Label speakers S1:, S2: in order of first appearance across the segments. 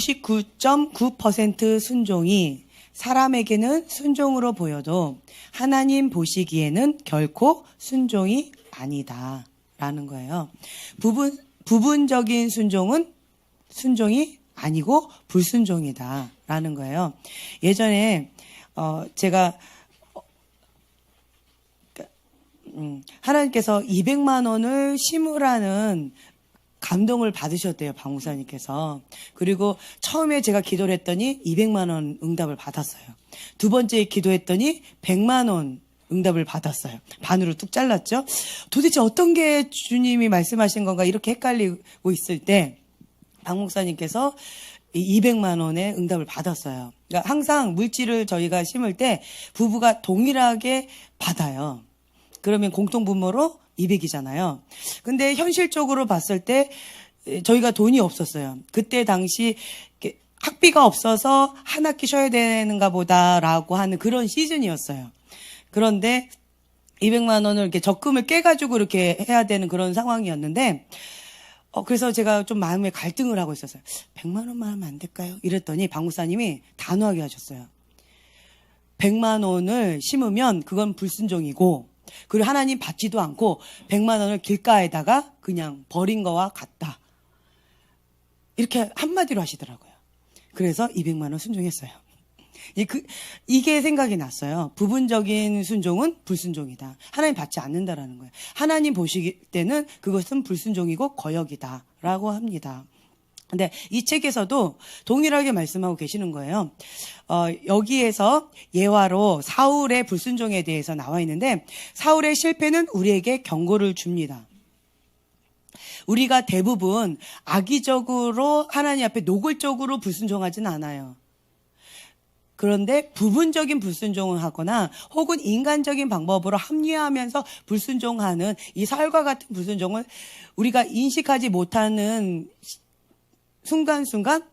S1: 99.9% 순종이 사람에게는 순종으로 보여도 하나님 보시기에는 결코 순종이 아니다라는 거예요. 부분적인 순종은 순종이 아니고 불순종이다라는 거예요. 예전에 제가 하나님께서 200만 원을 심으라는 감동을 받으셨대요, 박 목사님께서. 그리고 처음에 제가 기도를 했더니 200만 원 응답을 받았어요. 두 번째 기도했더니 100만 원 응답을 받았어요. 반으로 뚝 잘랐죠. 도대체 어떤 게 주님이 말씀하신 건가 이렇게 헷갈리고 있을 때 박 목사님께서 200만 원의 응답을 받았어요. 그러니까 항상 물질을 저희가 심을 때 부부가 동일하게 받아요. 그러면 공통분모로 200이잖아요. 근데 현실적으로 봤을 때 저희가 돈이 없었어요. 그때 당시 학비가 없어서 한 학기 쉬어야 되는가 보다라고 하는 그런 시즌이었어요. 그런데 200만 원을 이렇게 적금을 깨가지고 이렇게 해야 되는 그런 상황이었는데 그래서 제가 좀 마음에 갈등을 하고 있었어요. 100만 원만 하면 안 될까요? 이랬더니 박 목사님이 단호하게 하셨어요. 100만 원을 심으면 그건 불순종이고 그리고 하나님 받지도 않고 100만 원을 길가에다가 그냥 버린 거와 같다. 이렇게 한마디로 하시더라고요. 그래서 200만 원 순종했어요. 이게 생각이 났어요. 부분적인 순종은 불순종이다. 하나님 받지 않는다라는 거예요. 하나님 보시기 때는 그것은 불순종이고 거역이다라고 합니다. 근데 이 책에서도 동일하게 말씀하고 계시는 거예요. 여기에서 예화로 사울의 불순종에 대해서 나와 있는데 사울의 실패는 우리에게 경고를 줍니다. 우리가 대부분 악의적으로 하나님 앞에 노골적으로 불순종하지는 않아요. 그런데 부분적인 불순종을 하거나 혹은 인간적인 방법으로 합리화하면서 불순종하는 이 사울과 같은 불순종을 우리가 인식하지 못하는 순간순간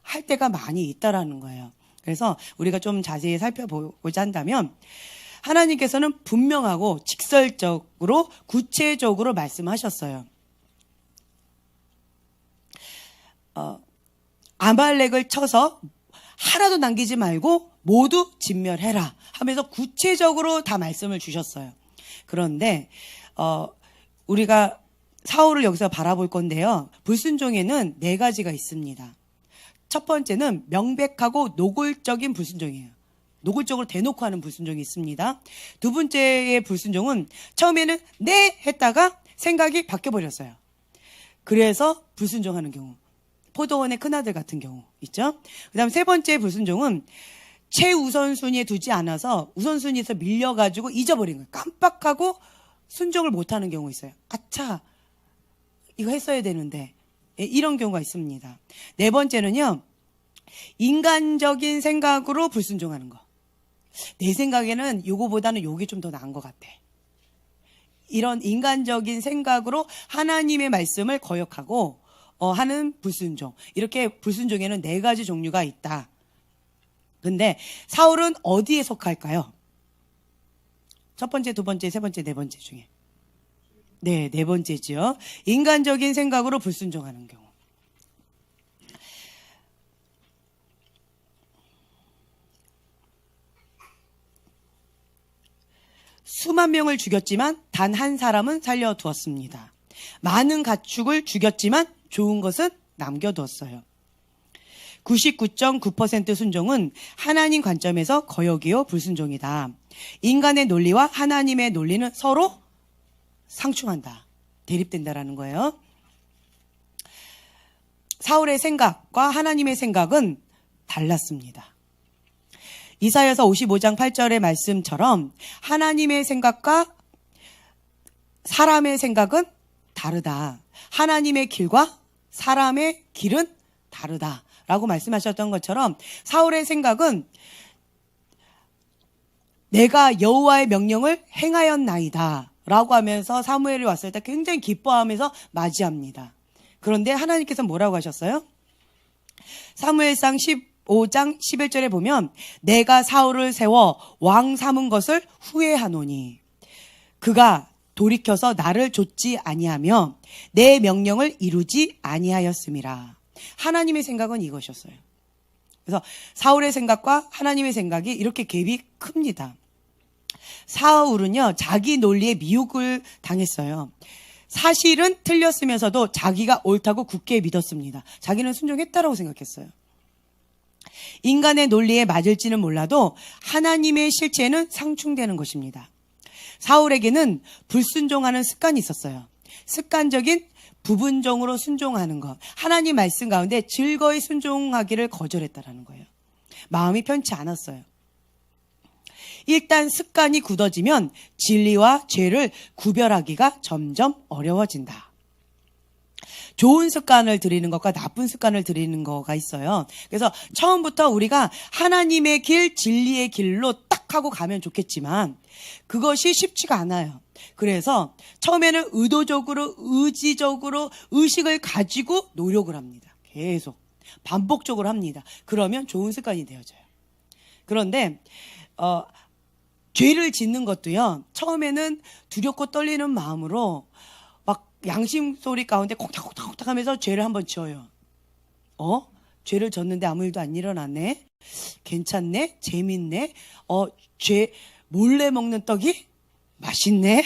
S1: 할 때가 많이 있다라는 거예요. 그래서 우리가 좀 자세히 살펴보고자 한다면 하나님께서는 분명하고 직설적으로 구체적으로 말씀하셨어요. 아말렉을 쳐서 하나도 남기지 말고 모두 진멸해라 하면서 구체적으로 다 말씀을 주셨어요. 그런데 우리가 사울을 여기서 바라볼 건데요. 불순종에는 4가지가 있습니다. 첫 번째는 명백하고 노골적인 불순종이에요. 노골적으로 대놓고 하는 불순종이 있습니다. 두 번째의 불순종은 처음에는 네 했다가 생각이 바뀌어버렸어요. 그래서 불순종하는 경우. 포도원의 큰아들 같은 경우 있죠. 그 다음 세 번째 불순종은 최우선순위에 두지 않아서 우선순위에서 밀려가지고 잊어버린 거예요. 깜빡하고 순종을 못하는 경우 있어요. 아차 이거 했어야 되는데 이런 경우가 있습니다. 네 번째는요. 인간적인 생각으로 불순종하는 거. 내 생각에는 요거보다는 요게 좀 더 나은 것 같아. 이런 인간적인 생각으로 하나님의 말씀을 거역하고 하는 불순종. 이렇게 불순종에는 4가지 종류가 있다. 근데 사울은 어디에 속할까요? 첫 번째, 두 번째, 세 번째, 네 번째 중에. 네, 네 번째죠. 인간적인 생각으로 불순종하는 경우. 수만 명을 죽였지만 단 한 사람은 살려두었습니다. 많은 가축을 죽였지만 좋은 것은 남겨두었어요. 99.9% 순종은 하나님 관점에서 거역이요 불순종이다. 인간의 논리와 하나님의 논리는 서로 상충한다. 대립된다라는 거예요. 사울의 생각과 하나님의 생각은 달랐습니다. 이사야서 55장 8절의 말씀처럼 하나님의 생각과 사람의 생각은 다르다. 하나님의 길과 사람의 길은 다르다라고 말씀하셨던 것처럼 사울의 생각은 내가 여호와의 명령을 행하였나이다 라고 하면서 사무엘이 왔을 때 굉장히 기뻐하면서 맞이합니다. 그런데 하나님께서 뭐라고 하셨어요? 사무엘상 15장 11절에 보면 내가 사울을 세워 왕 삼은 것을 후회하노니 그가 돌이켜서 나를 좇지 아니하며 내 명령을 이루지 아니하였음이라. 하나님의 생각은 이것이었어요. 그래서 사울의 생각과 하나님의 생각이 이렇게 갭이 큽니다. 사울은요, 자기 논리에 미혹을 당했어요. 사실은 틀렸으면서도 자기가 옳다고 굳게 믿었습니다. 자기는 순종했다라고 생각했어요. 인간의 논리에 맞을지는 몰라도 하나님의 실체는 상충되는 것입니다. 사울에게는 불순종하는 습관이 있었어요. 습관적인 부분적으로 순종하는 것. 하나님 말씀 가운데 즐거이 순종하기를 거절했다라는 거예요. 마음이 편치 않았어요. 일단 습관이 굳어지면 진리와 죄를 구별하기가 점점 어려워진다. 좋은 습관을 들이는 것과 나쁜 습관을 들이는 거가 있어요. 그래서 처음부터 우리가 하나님의 길, 진리의 길로 딱 하고 가면 좋겠지만 그것이 쉽지가 않아요. 그래서 처음에는 의도적으로, 의지적으로 의식을 가지고 노력을 합니다. 계속 반복적으로 합니다. 그러면 좋은 습관이 되어져요. 그런데 죄를 짓는 것도요, 처음에는 두렵고 떨리는 마음으로 막 양심 소리 가운데 콕탁콕탁콕탁 하면서 죄를 한번 지어요. 죄를 졌는데 아무 일도 안 일어났네. 괜찮네. 재밌네. 죄 몰래 먹는 떡이 맛있네.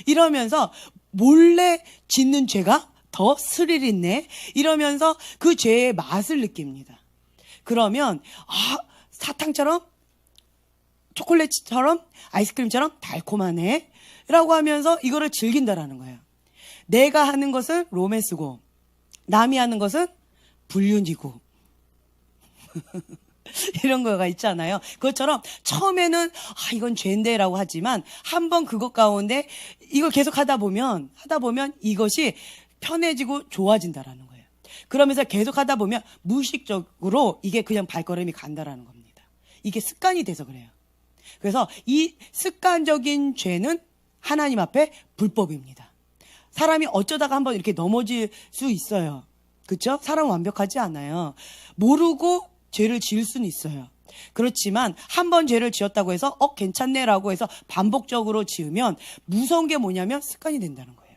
S1: 이러면서 몰래 짓는 죄가 더 스릴 있네. 이러면서 그 죄의 맛을 느낍니다. 그러면 사탕처럼 초콜릿처럼 아이스크림처럼 달콤하네 라고 하면서 이거를 즐긴다라는 거예요. 내가 하는 것은 로맨스고 남이 하는 것은 불륜이고 이런 거가 있잖아요. 그것처럼 처음에는 이건 죄인데 라고 하지만 한번 그것 가운데 이걸 계속 하다 보면 이것이 편해지고 좋아진다라는 거예요. 그러면서 계속 하다 보면 무의식적으로 이게 그냥 발걸음이 간다라는 겁니다. 이게 습관이 돼서 그래요. 그래서 이 습관적인 죄는 하나님 앞에 불법입니다. 사람이 어쩌다가 한번 이렇게 넘어질 수 있어요. 그렇죠? 사람은 완벽하지 않아요. 모르고 죄를 지을 수는 있어요. 그렇지만 한 번 죄를 지었다고 해서 괜찮네라고 해서 반복적으로 지으면 무서운 게 뭐냐면 습관이 된다는 거예요.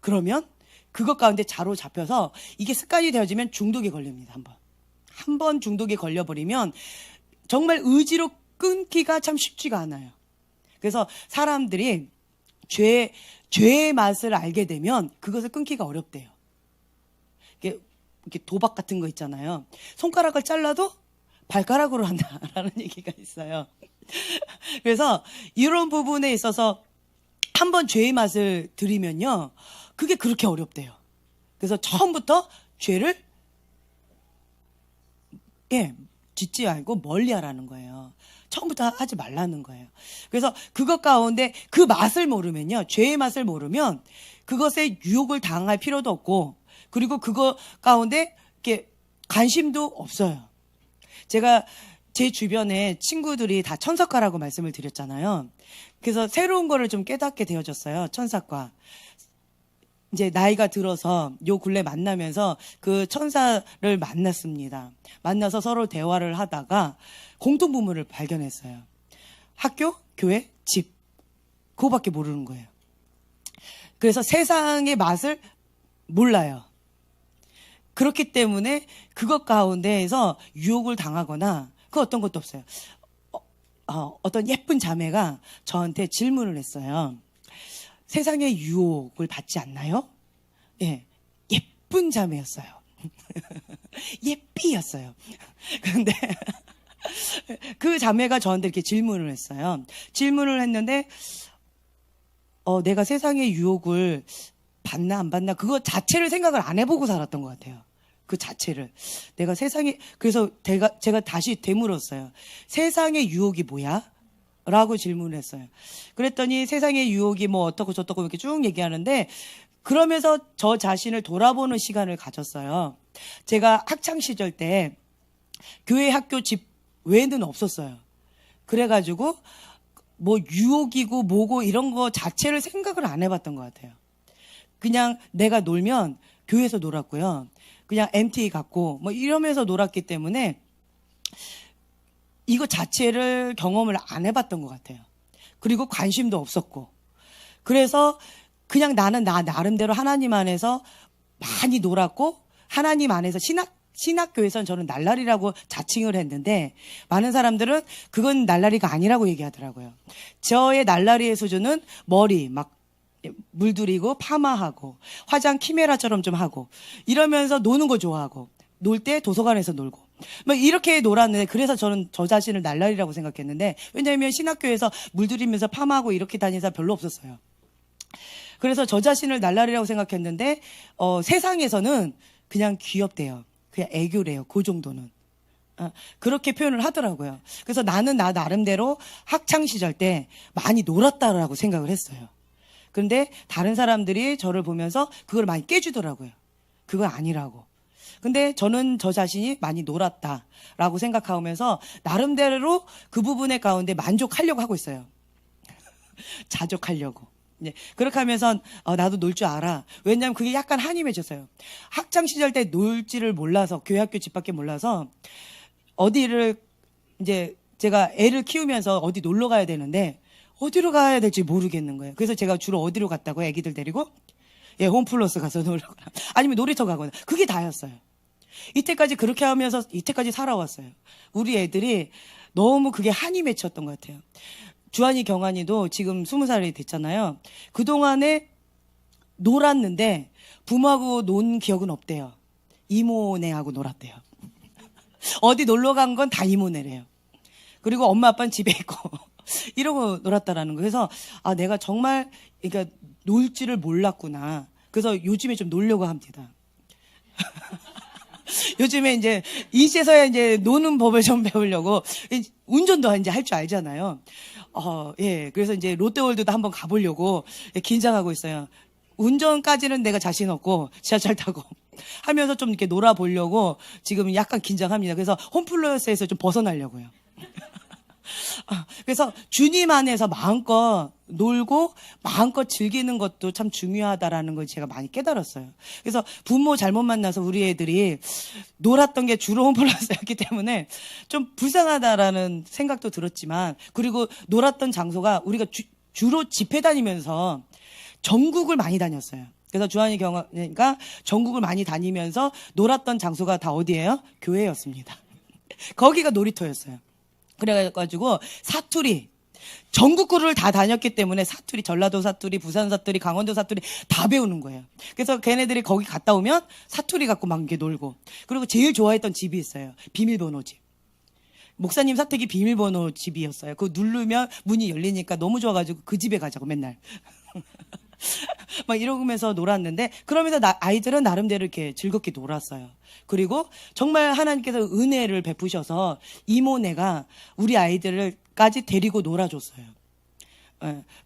S1: 그러면 그것 가운데 자로 잡혀서 이게 습관이 되어지면 중독에 걸립니다. 한 번 중독에 걸려버리면 정말 의지로 끊기가 참 쉽지가 않아요. 그래서 사람들이 죄의 맛을 알게 되면 그것을 끊기가 어렵대요. 이렇게 도박 같은 거 있잖아요. 손가락을 잘라도 발가락으로 한다라는 얘기가 있어요. 그래서 이런 부분에 있어서 한번 죄의 맛을 들이면요, 그게 그렇게 어렵대요. 그래서 처음부터 죄를 짓지 말고 멀리 하라는 거예요. 처음부터 하지 말라는 거예요. 그래서 그것 가운데 그 맛을 모르면요, 죄의 맛을 모르면 그것에 유혹을 당할 필요도 없고, 그리고 그거 가운데 이렇게 관심도 없어요. 제가 제 주변에 친구들이 다 천사과라고 말씀을 드렸잖아요. 그래서 새로운 거를 좀 깨닫게 되어졌어요. 천사과. 이제 나이가 들어서 요 근래 만나면서 그 천사를 만났습니다. 만나서 서로 대화를 하다가 공통부문을 발견했어요. 학교, 교회, 집. 그거밖에 모르는 거예요. 그래서 세상의 맛을 몰라요. 그렇기 때문에 그것 가운데에서 유혹을 당하거나 그 어떤 것도 없어요. 어떤 예쁜 자매가 저한테 질문을 했어요. 세상의 유혹을 받지 않나요? 예쁜 자매였어요. 예삐였어요. 그런데 그 자매가 저한테 이렇게 질문을 했어요. 질문을 했는데 내가 세상의 유혹을 받나 안 받나 그거 자체를 생각을 안 해보고 살았던 것 같아요. 그 자체를. 그래서 제가 다시 되물었어요. 세상의 유혹이 뭐야? 라고 질문을 했어요. 그랬더니 세상의 유혹이 뭐 어떻고 저떻고 이렇게 쭉 얘기하는데, 그러면서 저 자신을 돌아보는 시간을 가졌어요. 제가 학창시절 때 교회, 학교, 집 외에는 없었어요. 그래가지고 뭐 유혹이고 뭐고 이런 거 자체를 생각을 안 해봤던 것 같아요. 그냥 내가 놀면 교회에서 놀았고요. 그냥 MT 갔고 뭐 이러면서 놀았기 때문에 이거 자체를 경험을 안 해봤던 것 같아요. 그리고 관심도 없었고. 그래서 그냥 나는 나 나름대로 하나님 안에서 많이 놀았고 하나님 안에서 신학교에서는 저는 날라리라고 자칭을 했는데 많은 사람들은 그건 날라리가 아니라고 얘기하더라고요. 저의 날라리의 수준은 머리 막 물들이고 파마하고 화장 키메라처럼 좀 하고 이러면서 노는 거 좋아하고 놀 때 도서관에서 놀고 막 이렇게 놀았는데 그래서 저는 저 자신을 날라리라고 생각했는데 왜냐하면 신학교에서 물들이면서 파마하고 이렇게 다니는 사람 별로 없었어요. 그래서 저 자신을 날라리라고 생각했는데 세상에서는 그냥 귀엽대요. 그냥 애교래요. 그 정도는. 그렇게 표현을 하더라고요. 그래서 나는 나 나름대로 학창 시절 때 많이 놀았다라고 생각을 했어요. 그런데 다른 사람들이 저를 보면서 그걸 많이 깨주더라고요. 그건 아니라고. 근데 저는 저 자신이 많이 놀았다라고 생각하면서 나름대로 그 부분의 가운데 만족하려고 하고 있어요. 자족하려고. 네, 그렇게 하면서 나도 놀 줄 알아. 왜냐하면 그게 약간 한이 맺혔어요. 학창 시절 때 놀지를 몰라서 교회 학교 집 밖에 몰라서 어디를 이제 제가 애를 키우면서 어디 놀러 가야 되는데 어디로 가야 될지 모르겠는 거예요. 그래서 제가 주로 어디로 갔다고 애기들 데리고 홈플러스 가서 놀러 가거나 아니면 놀이터 가거나 그게 다였어요. 이때까지 그렇게 하면서 이때까지 살아왔어요. 우리 애들이 너무 그게 한이 맺혔던 것 같아요. 주한이 경환이도 지금 20살이 됐잖아요. 그동안에 놀았는데 부모하고 논 기억은 없대요. 이모네하고 놀았대요. 어디 놀러 간 건 다 이모네래요. 그리고 엄마 아빠는 집에 있고 이러고 놀았다라는 거예요. 그래서 내가 정말 그러니까 놀 줄을 몰랐구나. 그래서 요즘에 좀 놀려고 합니다. 요즘에 이제 이제서야 이제 노는 법을 좀 배우려고 운전도 이제 할 줄 알잖아요. 예. 그래서 이제 롯데월드도 한번 가보려고 긴장하고 있어요. 운전까지는 내가 자신 없고 지하철 타고 하면서 좀 이렇게 놀아보려고 지금 약간 긴장합니다. 그래서 홈플러스에서 좀 벗어나려고요. 그래서 주님 안에서 마음껏 놀고 마음껏 즐기는 것도 참 중요하다라는 걸 제가 많이 깨달았어요. 그래서 부모 잘못 만나서 우리 애들이 놀았던 게 주로 홈플러스였기 때문에 좀 불쌍하다라는 생각도 들었지만 그리고 놀았던 장소가 우리가 주로 집회 다니면서 전국을 많이 다녔어요. 그래서 주한이 경화니까 전국을 많이 다니면서 놀았던 장소가 다 어디예요? 교회였습니다. 거기가 놀이터였어요. 그래가지고 사투리 전국구를 다 다녔기 때문에 사투리 전라도 사투리 부산 사투리 강원도 사투리 다 배우는 거예요. 그래서 걔네들이 거기 갔다 오면 사투리 갖고 막 이렇게 놀고 그리고 제일 좋아했던 집이 있어요. 비밀번호 집. 목사님 사택이 비밀번호 집이었어요. 그거 누르면 문이 열리니까 너무 좋아가지고 그 집에 가자고 맨날 막 이러면서 놀았는데 그러면서 아이들은 나름대로 이렇게 즐겁게 놀았어요. 그리고 정말 하나님께서 은혜를 베푸셔서 이모네가 우리 아이들까지 데리고 놀아줬어요.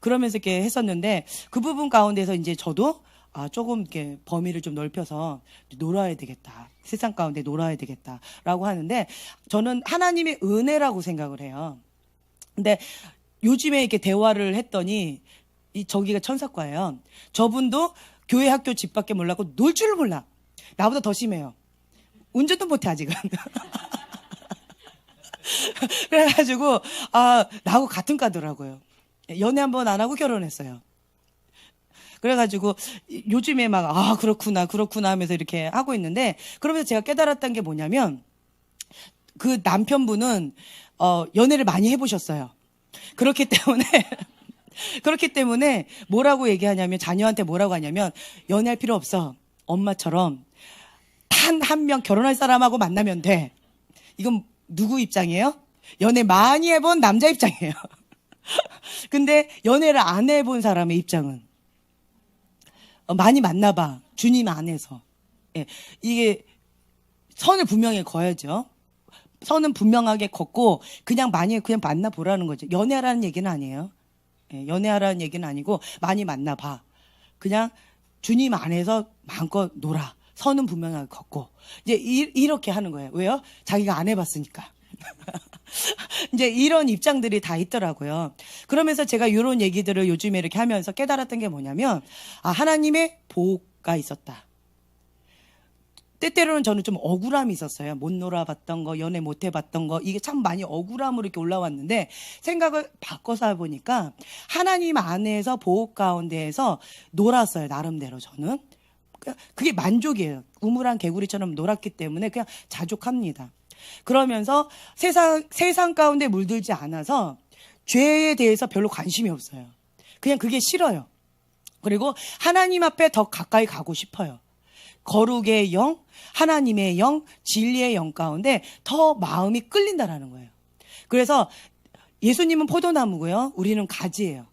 S1: 그러면서 이렇게 했었는데 그 부분 가운데서 이제 저도 조금 이렇게 범위를 좀 넓혀서 놀아야 되겠다. 세상 가운데 놀아야 되겠다라고 하는데 저는 하나님의 은혜라고 생각을 해요. 근데 요즘에 이렇게 대화를 했더니 저기가 천사과예요. 저분도 교회 학교 집 밖에 몰랐고 놀 줄을 몰라. 나보다 더 심해요. 운전도 못해 아직은. 그래가지고 나하고 같은 과더라고요. 연애 한번 안 하고 결혼했어요. 그래가지고 요즘에 막 그렇구나 하면서 이렇게 하고 있는데 그러면서 제가 깨달았던 게 뭐냐면 그 남편분은 연애를 많이 해보셨어요. 그렇기 때문에 뭐라고 얘기하냐면 자녀한테 뭐라고 하냐면 연애할 필요 없어. 엄마처럼 단 한 명 결혼할 사람하고 만나면 돼. 이건 누구 입장이에요? 연애 많이 해본 남자 입장이에요. 근데 연애를 안 해본 사람의 입장은 많이 만나봐. 주님 안에서. 예, 이게 선을 분명히 그어야죠. 선은 분명하게 걷고 그냥 만나보라는 거죠. 연애하라는 얘기는 아니에요. 연애하라는 얘기는 아니고 많이 만나봐. 그냥 주님 안에서 마음껏 놀아. 선은 분명하게 걷고. 이제 이렇게 하는 거예요. 왜요? 자기가 안 해봤으니까. 이제 이런 입장들이 다 있더라고요. 그러면서 제가 이런 얘기들을 요즘에 이렇게 하면서 깨달았던 게 뭐냐면 하나님의 보호가 있었다. 때때로는 저는 좀 억울함이 있었어요. 못 놀아봤던 거, 연애 못 해봤던 거, 이게 참 많이 억울함으로 이렇게 올라왔는데 생각을 바꿔서 보니까 하나님 안에서 보호 가운데에서 놀았어요. 나름대로 저는. 그게 만족이에요. 우물한 개구리처럼 놀았기 때문에 그냥 자족합니다. 그러면서 세상 가운데 물들지 않아서 죄에 대해서 별로 관심이 없어요. 그냥 그게 싫어요. 그리고 하나님 앞에 더 가까이 가고 싶어요. 거룩의 영, 하나님의 영, 진리의 영 가운데 더 마음이 끌린다라는 거예요. 그래서 예수님은 포도나무고요. 우리는 가지예요.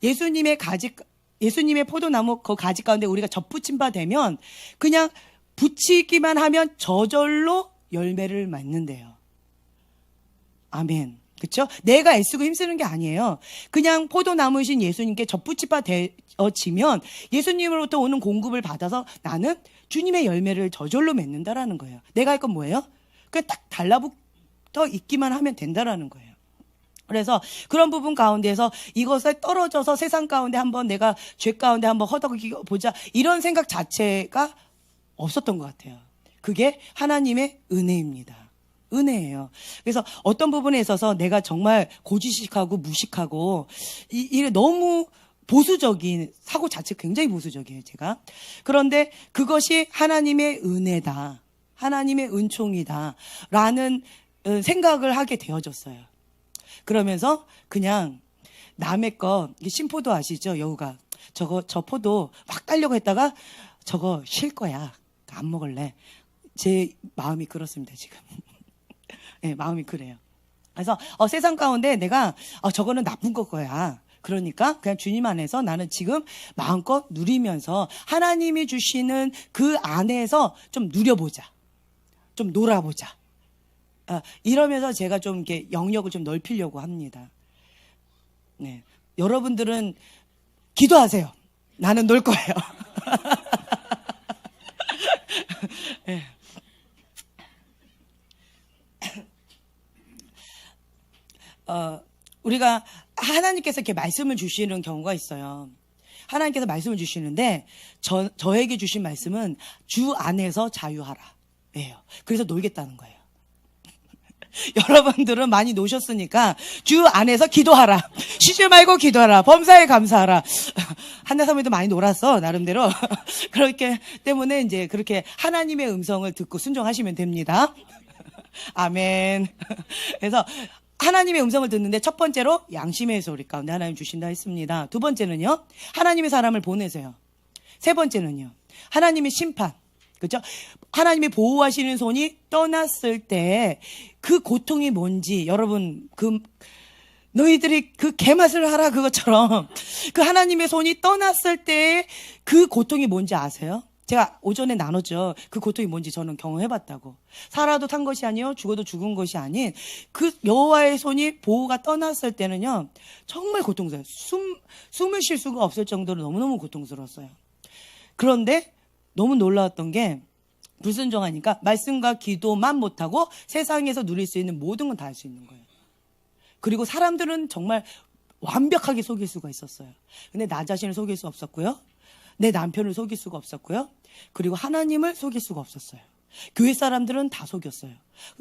S1: 예수님의 포도나무 그 가지 가운데 우리가 접붙임 바 되면 그냥 붙이기만 하면 저절로 열매를 맺는데요. 아멘. 그렇죠? 내가 애쓰고 힘쓰는 게 아니에요. 그냥 포도나무이신 예수님께 접붙임 바 되어지면 예수님으로부터 오는 공급을 받아서 나는 주님의 열매를 저절로 맺는다라는 거예요. 내가 할 건 뭐예요? 그냥 딱 달라붙어 있기만 하면 된다라는 거예요. 그래서 그런 부분 가운데서 이것에 떨어져서 세상 가운데 한번 내가 죄 가운데 한번 허덕이고 보자 이런 생각 자체가 없었던 것 같아요. 그게 하나님의 은혜입니다. 은혜예요. 그래서 어떤 부분에 있어서 내가 정말 고지식하고 무식하고 이게 너무 보수적인 사고 자체 굉장히 보수적이에요, 제가. 그런데 그것이 하나님의 은혜다. 하나님의 은총이다. 라는 생각을 하게 되어졌어요. 그러면서 그냥 남의 거, 신포도 아시죠? 여우가. 저 포도 막 따려고 했다가 저거 쉴 거야. 안 먹을래. 제 마음이 그렇습니다, 지금. 네, 마음이 그래요. 그래서 세상 가운데 내가 저거는 나쁜 거야. 그러니까 그냥 주님 안에서 나는 지금 마음껏 누리면서 하나님이 주시는 그 안에서 좀 누려보자. 좀 놀아보자. 이러면서 제가 좀 이렇게 영역을 좀 넓히려고 합니다. 네. 여러분들은 기도하세요. 나는 놀 거예요. 네. 우리가 하나님께서 이렇게 말씀을 주시는 경우가 있어요. 하나님께서 말씀을 주시는데 저에게 주신 말씀은 주 안에서 자유하라. 예요. 그래서 놀겠다는 거예요. 여러분들은 많이 노셨으니까 주 안에서 기도하라. 쉬지 말고 기도하라. 범사에 감사하라. 한나사모님도 많이 놀았어, 나름대로. 그렇기 때문에 이제 그렇게 하나님의 음성을 듣고 순종하시면 됩니다. 아멘. 그래서 하나님의 음성을 듣는데 첫 번째로 양심의 소리 가운데 하나님 주신다 했습니다. 두 번째는요, 하나님의 사람을 보내세요. 세 번째는요, 하나님의 심판. 그렇죠? 하나님이 보호하시는 손이 떠났을 때 그 고통이 뭔지 여러분 너희들이 그 개맛을 하라 그것처럼 그 하나님의 손이 떠났을 때 그 고통이 뭔지 아세요? 제가 오전에 나눴죠. 그 고통이 뭔지 저는 경험해봤다고. 살아도 탄 것이 아니요 죽어도 죽은 것이 아닌 그 여호와의 손이 보호가 떠났을 때는요 정말 고통스러워요. 숨을 쉴 수가 없을 정도로 너무너무 고통스러웠어요. 그런데 너무 놀라웠던 게 불순종하니까 말씀과 기도만 못하고 세상에서 누릴 수 있는 모든 건 다 할 수 있는 거예요. 그리고 사람들은 정말 완벽하게 속일 수가 있었어요. 근데 나 자신을 속일 수 없었고요. 내 남편을 속일 수가 없었고요. 그리고 하나님을 속일 수가 없었어요. 교회 사람들은 다 속였어요.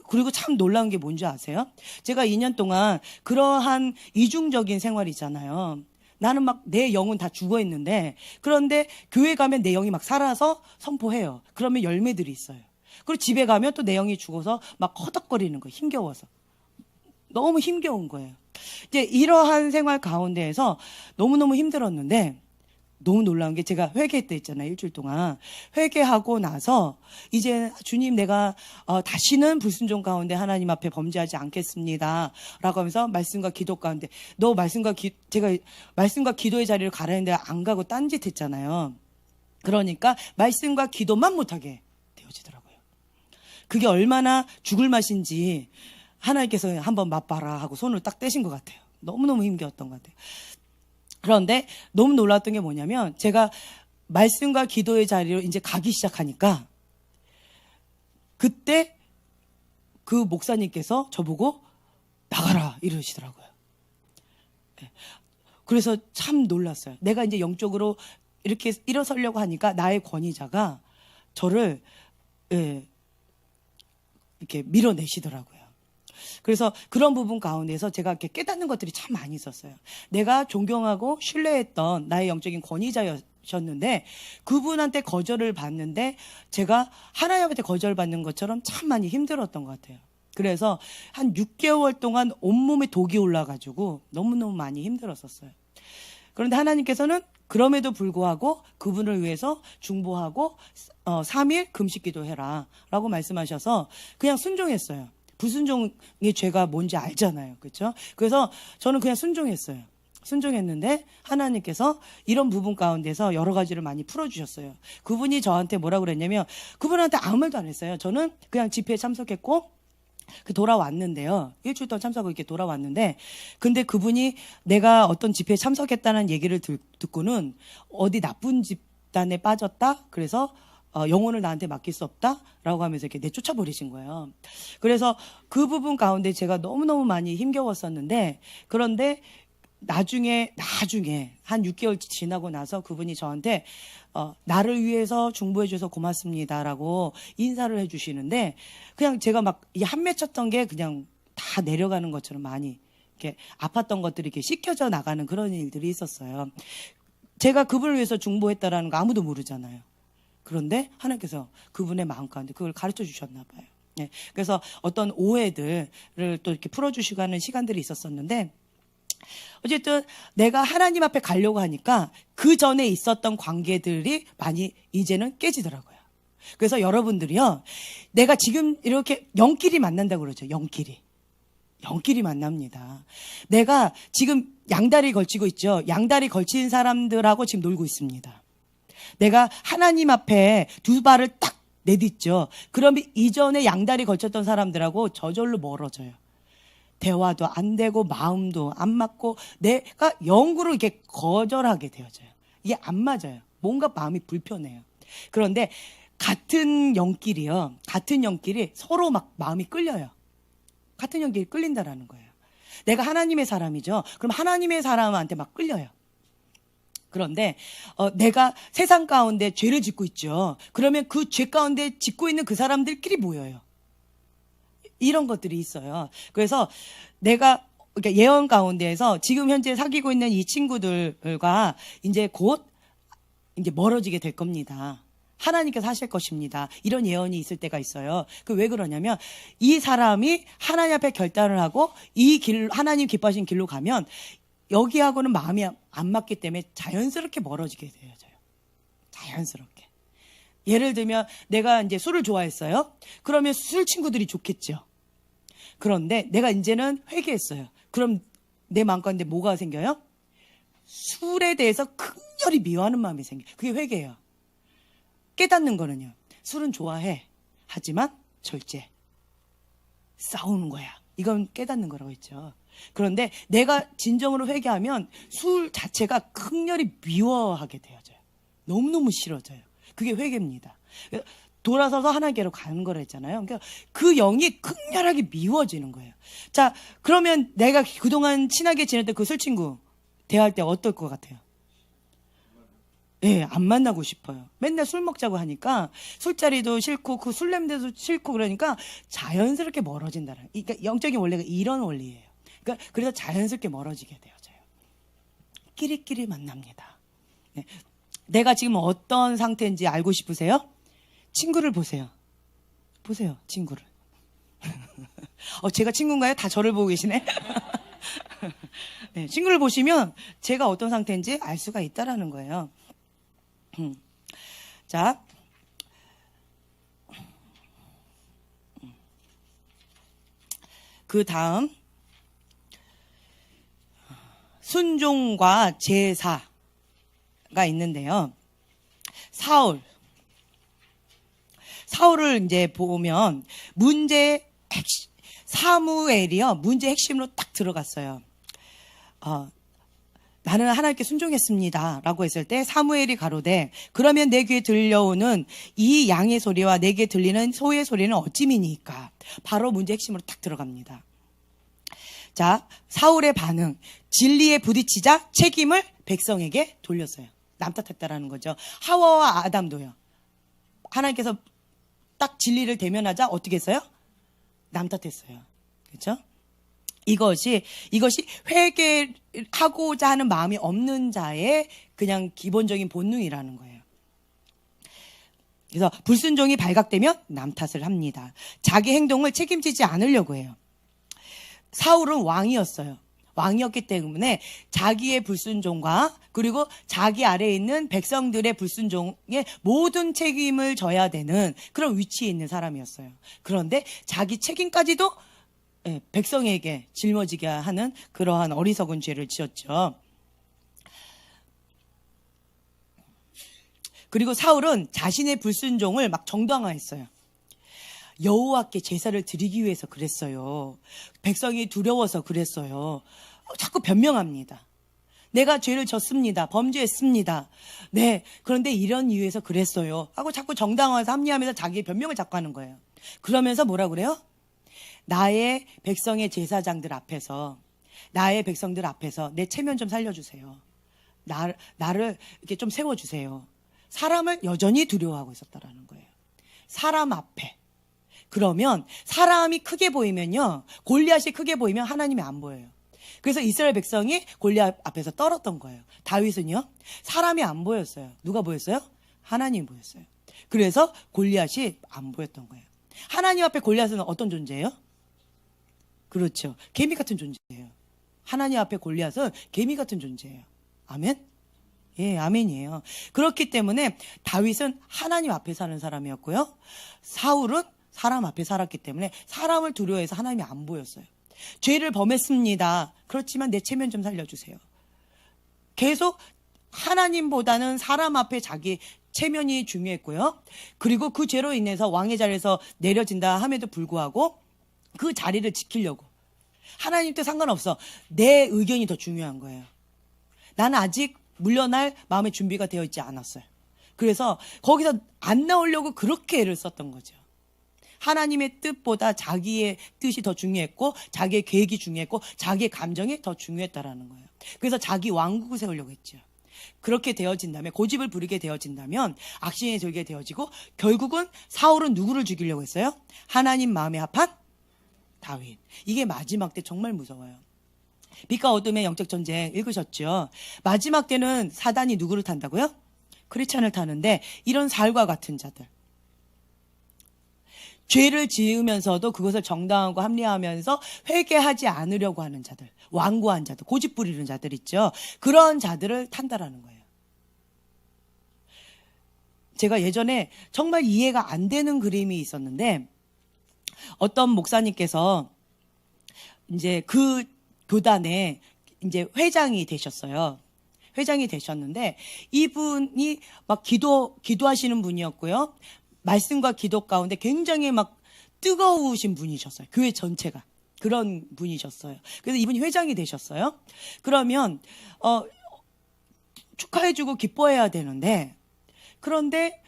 S1: 그리고 참 놀라운 게 뭔지 아세요? 제가 2년 동안 그러한 이중적인 생활이잖아요. 나는 막 내 영은 다 죽어 있는데 그런데 교회 가면 내 영이 막 살아서 선포해요. 그러면 열매들이 있어요. 그리고 집에 가면 또 내 영이 죽어서 막 허덕거리는 거예요. 힘겨워서. 너무 힘겨운 거예요. 이제 이러한 생활 가운데에서 너무너무 힘들었는데 너무 놀라운 게 제가 회개 때 있잖아요. 일주일 동안. 회개하고 나서 이제 주님 내가 다시는 불순종 가운데 하나님 앞에 범죄하지 않겠습니다. 라고 하면서 말씀과 기도 가운데 제가 말씀과 기도의 자리를 가라 했는데 안 가고 딴짓 했잖아요. 그러니까 말씀과 기도만 못하게 되어지더라고요. 그게 얼마나 죽을 맛인지 하나님께서 한번 맛봐라 하고 손을 딱 떼신 것 같아요. 너무너무 힘겨웠던 것 같아요. 그런데 너무 놀랐던 게 뭐냐면 제가 말씀과 기도의 자리로 이제 가기 시작하니까 그때 그 목사님께서 저보고 나가라 이러시더라고요. 그래서 참 놀랐어요. 내가 이제 영적으로 이렇게 일어서려고 하니까 나의 권위자가 저를 이렇게 밀어내시더라고요. 그래서 그런 부분 가운데서 제가 이렇게 깨닫는 것들이 참 많이 있었어요. 내가 존경하고 신뢰했던 나의 영적인 권위자였던 셨는데 그분한테 거절을 받는데 제가 하나님한테 거절받는 것처럼 참 많이 힘들었던 것 같아요. 그래서 한 6개월 동안 온몸에 독이 올라가지고 너무너무 많이 힘들었었어요. 그런데 하나님께서는 그럼에도 불구하고 그분을 위해서 중보하고 3일 금식 기도해라 라고 말씀하셔서 그냥 순종했어요. 불순종의 죄가 뭔지 알잖아요. 그렇죠? 그래서 저는 그냥 순종했어요. 순종했는데 하나님께서 이런 부분 가운데서 여러 가지를 많이 풀어주셨어요. 그분이 저한테 뭐라고 그랬냐면 그분한테 아무 말도 안 했어요. 저는 그냥 집회에 참석했고 돌아왔는데요. 일주일 동안 참석하고 이렇게 돌아왔는데 근데 그분이 내가 어떤 집회에 참석했다는 얘기를 듣고는 어디 나쁜 집단에 빠졌다. 그래서 영혼을 나한테 맡길 수 없다라고 하면서 이렇게 내쫓아 버리신 거예요. 그래서 그 부분 가운데 제가 너무너무 많이 힘겨웠었는데 그런데 나중에 한 6개월 지나고 나서 그분이 저한테 나를 위해서 중보해 줘서 고맙습니다라고 인사를 해주시는데 그냥 제가 막 이 한 맺혔던 게 그냥 다 내려가는 것처럼 많이 이렇게 아팠던 것들이 이렇게 씻겨져 나가는 그런 일들이 있었어요. 제가 그분을 위해서 중보했다라는 거 아무도 모르잖아요. 그런데 하나님께서 그분의 마음 가운데 그걸 가르쳐 주셨나 봐요. 네. 그래서 어떤 오해들을 또 이렇게 풀어주시고 하는 시간들이 있었었는데 어쨌든 내가 하나님 앞에 가려고 하니까 그 전에 있었던 관계들이 많이 이제는 깨지더라고요. 그래서 여러분들이요, 내가 지금 이렇게 영끼리 만난다고 그러죠. 영끼리 만납니다. 내가 지금 양다리 걸치고 있죠. 양다리 걸친 사람들하고 지금 놀고 있습니다. 내가 하나님 앞에 두 발을 딱 내딛죠. 그러면 이전에 양다리 걸쳤던 사람들하고 저절로 멀어져요. 대화도 안 되고 마음도 안 맞고 내가 영구로 이렇게 거절하게 되어져요. 이게 안 맞아요. 뭔가 마음이 불편해요. 그런데 같은 영끼리 서로 막 마음이 끌려요. 같은 영끼리 끌린다라는 거예요. 내가 하나님의 사람이죠. 그럼 하나님의 사람한테 막 끌려요. 그런데 내가 세상 가운데 죄를 짓고 있죠. 그러면 그 죄 가운데 짓고 있는 그 사람들끼리 모여요. 이런 것들이 있어요. 그래서 내가 그러니까 예언 가운데에서 지금 현재 사귀고 있는 이 친구들과 이제 곧 이제 멀어지게 될 겁니다. 하나님께서 하실 것입니다. 이런 예언이 있을 때가 있어요. 그 왜 그러냐면 이 사람이 하나님 앞에 결단을 하고 이 길, 하나님 기뻐하신 길로 가면 여기하고는 마음이 안 맞기 때문에 자연스럽게 멀어지게 되어져요. 자연스럽게. 예를 들면 내가 이제 술을 좋아했어요. 그러면 술 친구들이 좋겠죠. 그런데 내가 이제는 회개했어요. 그럼 내 마음 가운데 뭐가 생겨요? 술에 대해서 극렬히 미워하는 마음이 생겨요. 그게 회개예요. 깨닫는 거는요. 술은 좋아해. 하지만 절제. 싸우는 거야. 이건 깨닫는 거라고 했죠. 그런데 내가 진정으로 회개하면 술 자체가 극렬히 미워하게 되어져요. 너무너무 싫어져요. 그게 회개입니다. 돌아서서 하나님께로 가는 거라 했잖아요. 그러니까 그 영이 극렬하게 미워지는 거예요. 자, 그러면 내가 그동안 친하게 지냈던 그 술 친구 대할 때 어떨 것 같아요? 예, 안 만나고 싶어요. 맨날 술 먹자고 하니까 술자리도 싫고 그 술 냄새도 싫고 그러니까 자연스럽게 멀어진다는. 그러니까 영적인 원리가 이런 원리예요. 그러니까 그래서 자연스럽게 멀어지게 되어져요. 끼리끼리 만납니다. 네. 내가 지금 어떤 상태인지 알고 싶으세요? 친구를 보세요. 보세요, 친구를. 제가 친구인가요? 다 저를 보고 계시네. 네, 친구를 보시면 제가 어떤 상태인지 알 수가 있다라는 거예요. 자, 그 다음 순종과 제사가 있는데요. 사울을 이제 보면 사무엘이요. 문제 핵심으로 딱 들어갔어요. 나는 하나님께 순종했습니다. 라고 했을 때 사무엘이 가로되 그러면 내 귀에 들려오는 이 양의 소리와 내게 들리는 소의 소리는 어찌미니까? 바로 문제 핵심으로 딱 들어갑니다. 자, 사울의 반응. 진리에 부딪히자 책임을 백성에게 돌렸어요. 남 탓했다라는 거죠. 하와와 아담도요. 하나님께서 딱 진리를 대면하자 어떻게 했어요? 남 탓했어요. 그렇죠? 이것이 회개하고자 하는 마음이 없는 자의 그냥 기본적인 본능이라는 거예요. 그래서 불순종이 발각되면 남 탓을 합니다. 자기 행동을 책임지지 않으려고 해요. 사울은 왕이었어요. 왕이었기 때문에 자기의 불순종과 그리고 자기 아래에 있는 백성들의 불순종에 모든 책임을 져야 되는 그런 위치에 있는 사람이었어요. 그런데 자기 책임까지도 백성에게 짊어지게 하는 그러한 어리석은 죄를 지었죠. 그리고 사울은 자신의 불순종을 막 정당화했어요. 여호와께 제사를 드리기 위해서 그랬어요. 백성이 두려워서 그랬어요. 자꾸 변명합니다. 내가 죄를 졌습니다. 범죄했습니다. 네, 그런데 이런 이유에서 그랬어요. 하고 자꾸 정당화해서 합리하면서 자기의 변명을 자꾸 하는 거예요. 그러면서 뭐라 그래요? 나의 백성의 제사장들 앞에서, 나의 백성들 앞에서 내 체면 좀 살려주세요. 나를 이렇게 좀 세워주세요. 사람을 여전히 두려워하고 있었다라는 거예요. 사람 앞에. 그러면 사람이 크게 보이면요, 골리앗이 크게 보이면 하나님이 안 보여요. 그래서 이스라엘 백성이 골리앗 앞에서 떨었던 거예요. 다윗은요, 사람이 안 보였어요. 누가 보였어요? 하나님이 보였어요. 그래서 골리앗이 안 보였던 거예요. 하나님 앞에 골리앗은 어떤 존재예요? 그렇죠. 개미 같은 존재예요. 하나님 앞에 골리앗은 개미 같은 존재예요. 아멘? 예, 아멘이에요. 그렇기 때문에 다윗은 하나님 앞에 사는 사람이었고요. 사울은 사람 앞에 살았기 때문에 사람을 두려워해서 하나님이 안 보였어요. 죄를 범했습니다. 그렇지만 내 체면 좀 살려주세요. 계속 하나님보다는 사람 앞에 자기 체면이 중요했고요. 그리고 그 죄로 인해서 왕의 자리에서 내려진다 함에도 불구하고 그 자리를 지키려고. 하나님도 상관없어. 내 의견이 더 중요한 거예요. 나는 아직 물러날 마음의 준비가 되어 있지 않았어요. 그래서 거기서 안 나오려고 그렇게 애를 썼던 거죠. 하나님의 뜻보다 자기의 뜻이 더 중요했고, 자기의 계획이 중요했고, 자기의 감정이 더 중요했다라는 거예요. 그래서 자기 왕국을 세우려고 했죠. 그렇게 되어진다면, 고집을 부리게 되어진다면 악신이 들게 되어지고, 결국은 사울은 누구를 죽이려고 했어요? 하나님 마음에 합한 다윗. 이게 마지막 때 정말 무서워요. 빛과 어둠의 영적 전쟁 읽으셨죠? 마지막 때는 사단이 누구를 탄다고요? 크리스찬을 타는데, 이런 살과 같은 자들, 죄를 지으면서도 그것을 정당하고 합리화하면서 회개하지 않으려고 하는 자들, 완고한 자들, 고집 부리는 자들 있죠. 그런 자들을 탄다라는 거예요. 제가 예전에 정말 이해가 안 되는 그림이 있었는데, 어떤 목사님께서 이제 그 교단에 이제 회장이 되셨어요. 회장이 되셨는데, 이분이 막 기도하시는 분이었고요. 말씀과 기도 가운데 굉장히 막 뜨거우신 분이셨어요. 교회 전체가. 그런 분이셨어요. 그래서 이분이 회장이 되셨어요. 그러면 축하해주고 기뻐해야 되는데, 그런데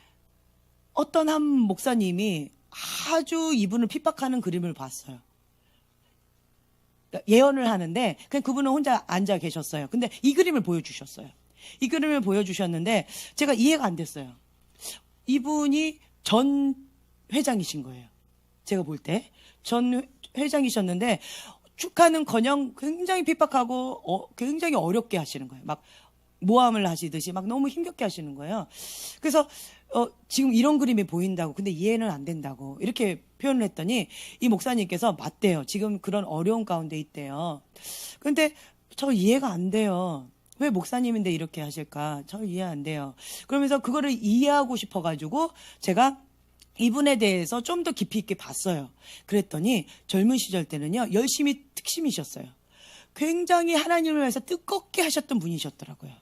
S1: 어떤 한 목사님이 아주 이분을 핍박하는 그림을 봤어요. 예언을 하는데 그냥 그분은 혼자 앉아 계셨어요. 근데 이 그림을 보여주셨어요. 이 그림을 보여주셨는데 제가 이해가 안 됐어요. 이분이 전 회장이신 거예요. 제가 볼 때 전 회장이셨는데 축하는커녕 굉장히 핍박하고 굉장히 어렵게 하시는 거예요. 막 모함을 하시듯이 막 너무 힘겹게 하시는 거예요. 그래서 지금 이런 그림이 보인다고, 근데 이해는 안 된다고 이렇게 표현을 했더니 이 목사님께서 맞대요. 지금 그런 어려운 가운데 있대요. 근데 저 이해가 안 돼요. 왜 목사님인데 이렇게 하실까? 저 이해 안 돼요. 그러면서 그거를 이해하고 싶어가지고 제가 이분에 대해서 좀 더 깊이 있게 봤어요. 그랬더니 젊은 시절 때는요, 열심히 특심이셨어요. 굉장히 하나님을 위해서 뜨겁게 하셨던 분이셨더라고요.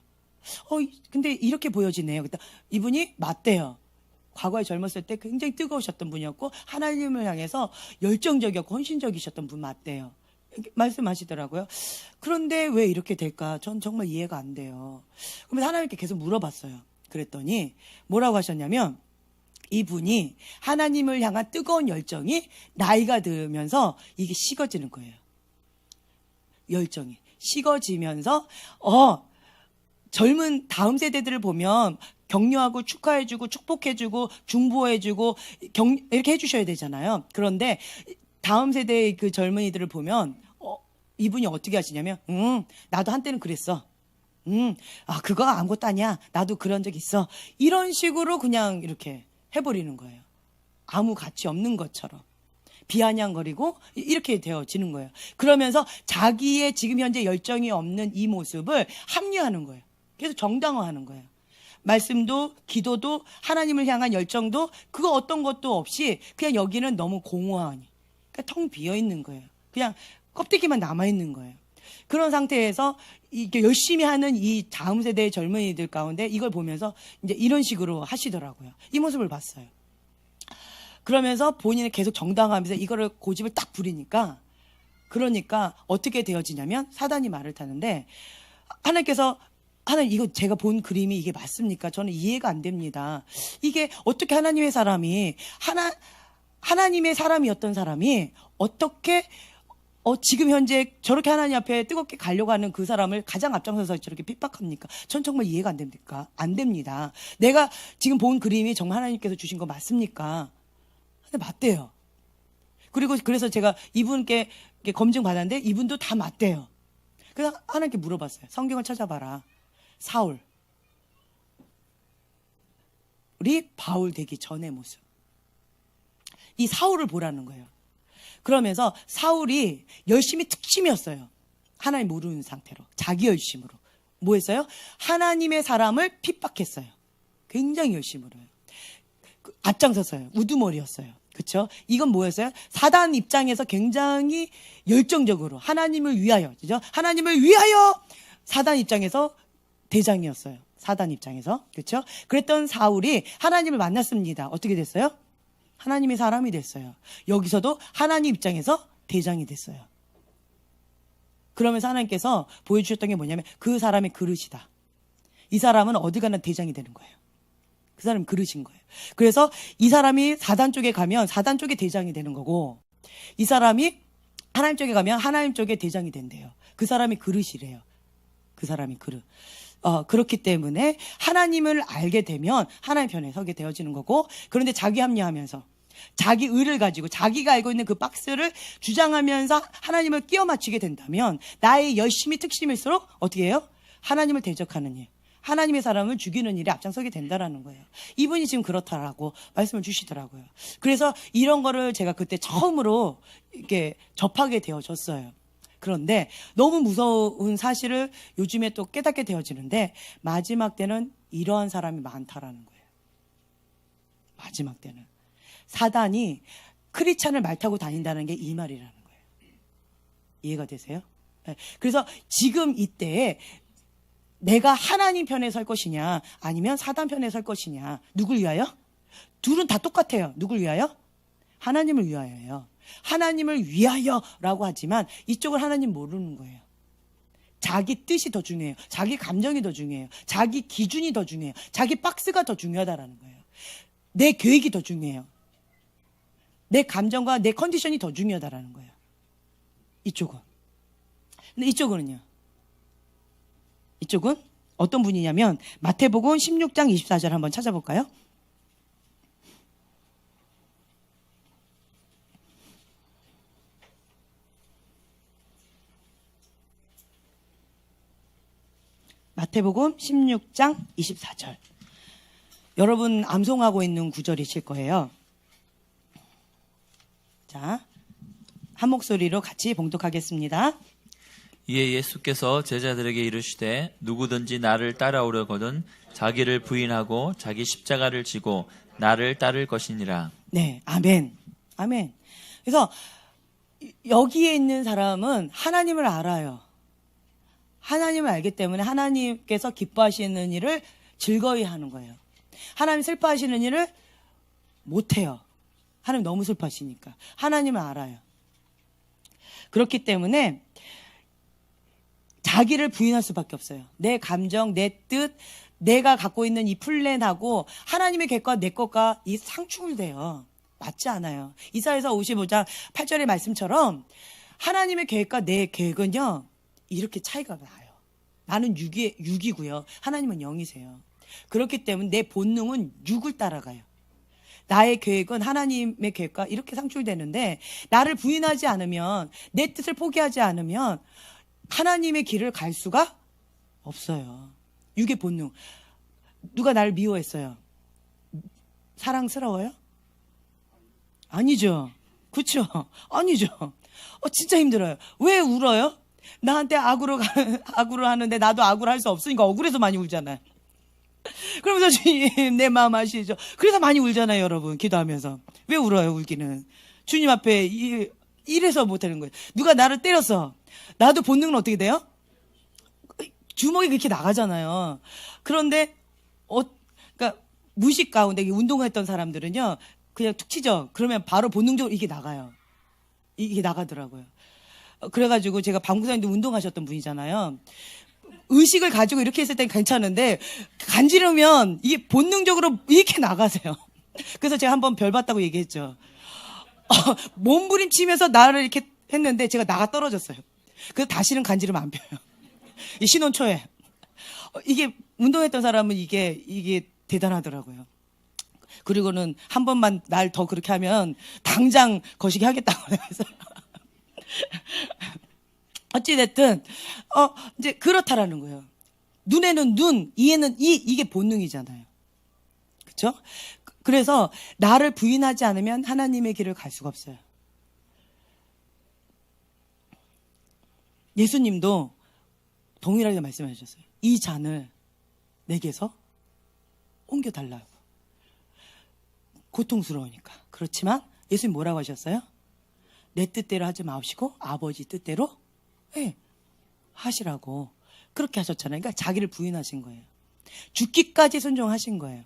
S1: 근데 이렇게 보여지네요. 이분이 맞대요. 과거에 젊었을 때 굉장히 뜨거우셨던 분이었고 하나님을 향해서 열정적이었고 헌신적이셨던 분 맞대요. 말씀하시더라고요. 그런데 왜 이렇게 될까? 전 정말 이해가 안 돼요. 그러면 하나님께 계속 물어봤어요. 그랬더니 뭐라고 하셨냐면, 이분이 하나님을 향한 뜨거운 열정이 나이가 들면서 이게 식어지는 거예요. 열정이 식어지면서 젊은 다음 세대들을 보면 격려하고 축하해주고 축복해주고 중보해주고 이렇게 해주셔야 되잖아요. 그런데 다음 세대의 그 젊은이들을 보면 이분이 어떻게 하시냐면, 나도 한때는 그랬어. 그거 아무것도 아니야. 나도 그런 적 있어. 이런 식으로 그냥 이렇게 해버리는 거예요. 아무 가치 없는 것처럼. 비아냥거리고 이렇게 되어지는 거예요. 그러면서 자기의 지금 현재 열정이 없는 이 모습을 합리화하는 거예요. 계속 정당화하는 거예요. 말씀도 기도도 하나님을 향한 열정도 그거 어떤 것도 없이 그냥 여기는 너무 공허하니 그러니까 텅 비어있는 거예요. 그냥 껍데기만 남아있는 거예요. 그런 상태에서 이렇게 열심히 하는 이 다음 세대의 젊은이들 가운데 이걸 보면서 이제 이런 식으로 하시더라고요. 이 모습을 봤어요. 그러면서 본인은 계속 정당화하면서 이거를 고집을 딱 부리니까 그러니까 어떻게 되어지냐면 사단이 말을 타는데 하나님께서 하나님 이거 제가 본 그림이 이게 맞습니까? 저는 이해가 안 됩니다. 이게 어떻게 하나님의 사람이 하나님의 사람이었던 사람이 어떻게 지금 현재 저렇게 하나님 앞에 뜨겁게 가려고 하는 그 사람을 가장 앞장서서 저렇게 핍박합니까? 전 정말 이해가 안 됩니까? 안 됩니다. 내가 지금 본 그림이 정말 하나님께서 주신 거 맞습니까? 근데 맞대요. 그리고 그래서 제가 이분께 검증 받았는데 이분도 다 맞대요. 그래서 하나님께 물어봤어요. 성경을 찾아봐라. 사울. 우리 바울 되기 전의 모습. 이 사울을 보라는 거예요. 그러면서 사울이 열심히 특심이었어요. 하나님 모르는 상태로. 자기 열심으로. 뭐 했어요? 하나님의 사람을 핍박했어요. 굉장히 열심으로요. 앞장섰어요. 우두머리였어요. 그렇죠? 이건 뭐였어요? 사단 입장에서 굉장히 열정적으로 하나님을 위하여, 그죠? 하나님을 위하여 사단 입장에서 대장이었어요. 사단 입장에서. 그렇죠? 그랬던 사울이 하나님을 만났습니다. 어떻게 됐어요? 하나님의 사람이 됐어요. 여기서도 하나님 입장에서 대장이 됐어요. 그러면서 하나님께서 보여주셨던 게 뭐냐면 그 사람의 그릇이다. 이 사람은 어디 가나 대장이 되는 거예요. 그 사람이 그릇인 거예요. 그래서 이 사람이 사단 쪽에 가면 사단 쪽에 대장이 되는 거고 이 사람이 하나님 쪽에 가면 하나님 쪽에 대장이 된대요. 그 사람이 그릇이래요. 그 사람이 그릇. 그렇기 때문에 하나님을 알게 되면 하나님 편에 서게 되어지는 거고 그런데 자기 합리하면서 자기 의를 가지고 자기가 알고 있는 그 박스를 주장하면서 하나님을 끼워 맞추게 된다면 나의 열심히 특심일수록 어떻게 해요? 하나님을 대적하는 일. 하나님의 사람을 죽이는 일에 앞장서게 된다라는 거예요. 이분이 지금 그렇다라고 말씀을 주시더라고요. 그래서 이런 거를 제가 그때 처음으로 이렇게 접하게 되어졌어요. 그런데 너무 무서운 사실을 요즘에 또 깨닫게 되어지는데 마지막 때는 이러한 사람이 많다라는 거예요. 마지막 때는. 사단이 크리스찬을 말 타고 다닌다는 게 이 말이라는 거예요. 이해가 되세요? 네. 그래서 지금 이때에 내가 하나님 편에 설 것이냐 아니면 사단 편에 설 것이냐 누굴 위하여? 둘은 다 똑같아요. 누굴 위하여? 하나님을 위하여요. 하나님을 위하여라고 하지만 이쪽은 하나님 모르는 거예요. 자기 뜻이 더 중요해요. 자기 감정이 더 중요해요. 자기 기준이 더 중요해요. 자기 박스가 더 중요하다라는 거예요. 내 계획이 더 중요해요. 내 감정과 내 컨디션이 더 중요하다라는 거예요. 이쪽은. 근데 이쪽은요. 이쪽은 어떤 분이냐면 마태복음 16장 24절 한번 찾아볼까요? 마태복음 16장 24절. 여러분 암송하고 있는 구절이실 거예요. 자, 한 목소리로 같이 봉독하겠습니다.
S2: 이에 예수께서 제자들에게 이르시되 누구든지 나를 따라오려거든 자기를 부인하고 자기 십자가를 지고 나를 따를 것이니라.
S1: 네, 아멘. 아멘. 그래서 여기에 있는 사람은 하나님을 알아요. 하나님을 알기 때문에 하나님께서 기뻐하시는 일을 즐거이 하는 거예요. 하나님 슬퍼하시는 일을 못해요. 하나님 너무 슬퍼하시니까. 하나님을 알아요. 그렇기 때문에 자기를 부인할 수밖에 없어요. 내 감정, 내 뜻, 내가 갖고 있는 이 플랜하고 하나님의 계획과 내 것과 이 상충돼요. 맞지 않아요. 이사야서 55장 8절의 말씀처럼 하나님의 계획과 내 계획은요. 이렇게 차이가 나요. 나는 육이고요. 하나님은 영이세요. 그렇기 때문에 내 본능은 육을 따라가요. 나의 계획은 하나님의 계획과 이렇게 상충되는데 나를 부인하지 않으면 내 뜻을 포기하지 않으면 하나님의 길을 갈 수가 없어요. 육의 본능. 누가 나를 미워했어요? 사랑스러워요? 아니죠. 그렇죠? 아니죠. 진짜 힘들어요. 왜 울어요? 나한테 악으로 하는데 나도 악으로 할 수 없으니까 억울해서 많이 울잖아요. 그러면서 주님 내 마음 아시죠? 그래서 많이 울잖아요, 여러분. 기도하면서. 왜 울어요, 울기는? 주님 앞에 이래서 못하는 거예요. 누가 나를 때렸어. 나도 본능은 어떻게 돼요? 주먹이 그렇게 나가잖아요. 그런데 그러니까 무의식 가운데 운동했던 사람들은요, 그냥 툭 치죠. 그러면 바로 본능적으로 이게 나가요. 이게 나가더라고요. 그래가지고 제가 방구사님도 운동하셨던 분이잖아요. 의식을 가지고 이렇게 했을 땐 괜찮은데 간지르면 이게 본능적으로 이렇게 나가세요. 그래서 제가 한번 별 봤다고 얘기했죠. 몸부림치면서 나를 이렇게 했는데 제가 나가 떨어졌어요. 그래서 다시는 간지르면 안 펴요. 이 신혼 초에. 이게 운동했던 사람은 이게 대단하더라고요. 그리고는 한 번만 날 더 그렇게 하면 당장 거시기 하겠다고 해서. 어찌됐든, 이제 그렇다라는 거예요. 눈에는 눈, 이에는 이게 본능이잖아요. 그쵸? 그래서 나를 부인하지 않으면 하나님의 길을 갈 수가 없어요. 예수님도 동일하게 말씀하셨어요. 이 잔을 내게서 옮겨달라고. 고통스러우니까. 그렇지만 예수님 뭐라고 하셨어요? 내 뜻대로 하지 마시고 아버지 뜻대로 하시라고. 그렇게 하셨잖아요. 그러니까 자기를 부인하신 거예요. 죽기까지 순종하신 거예요.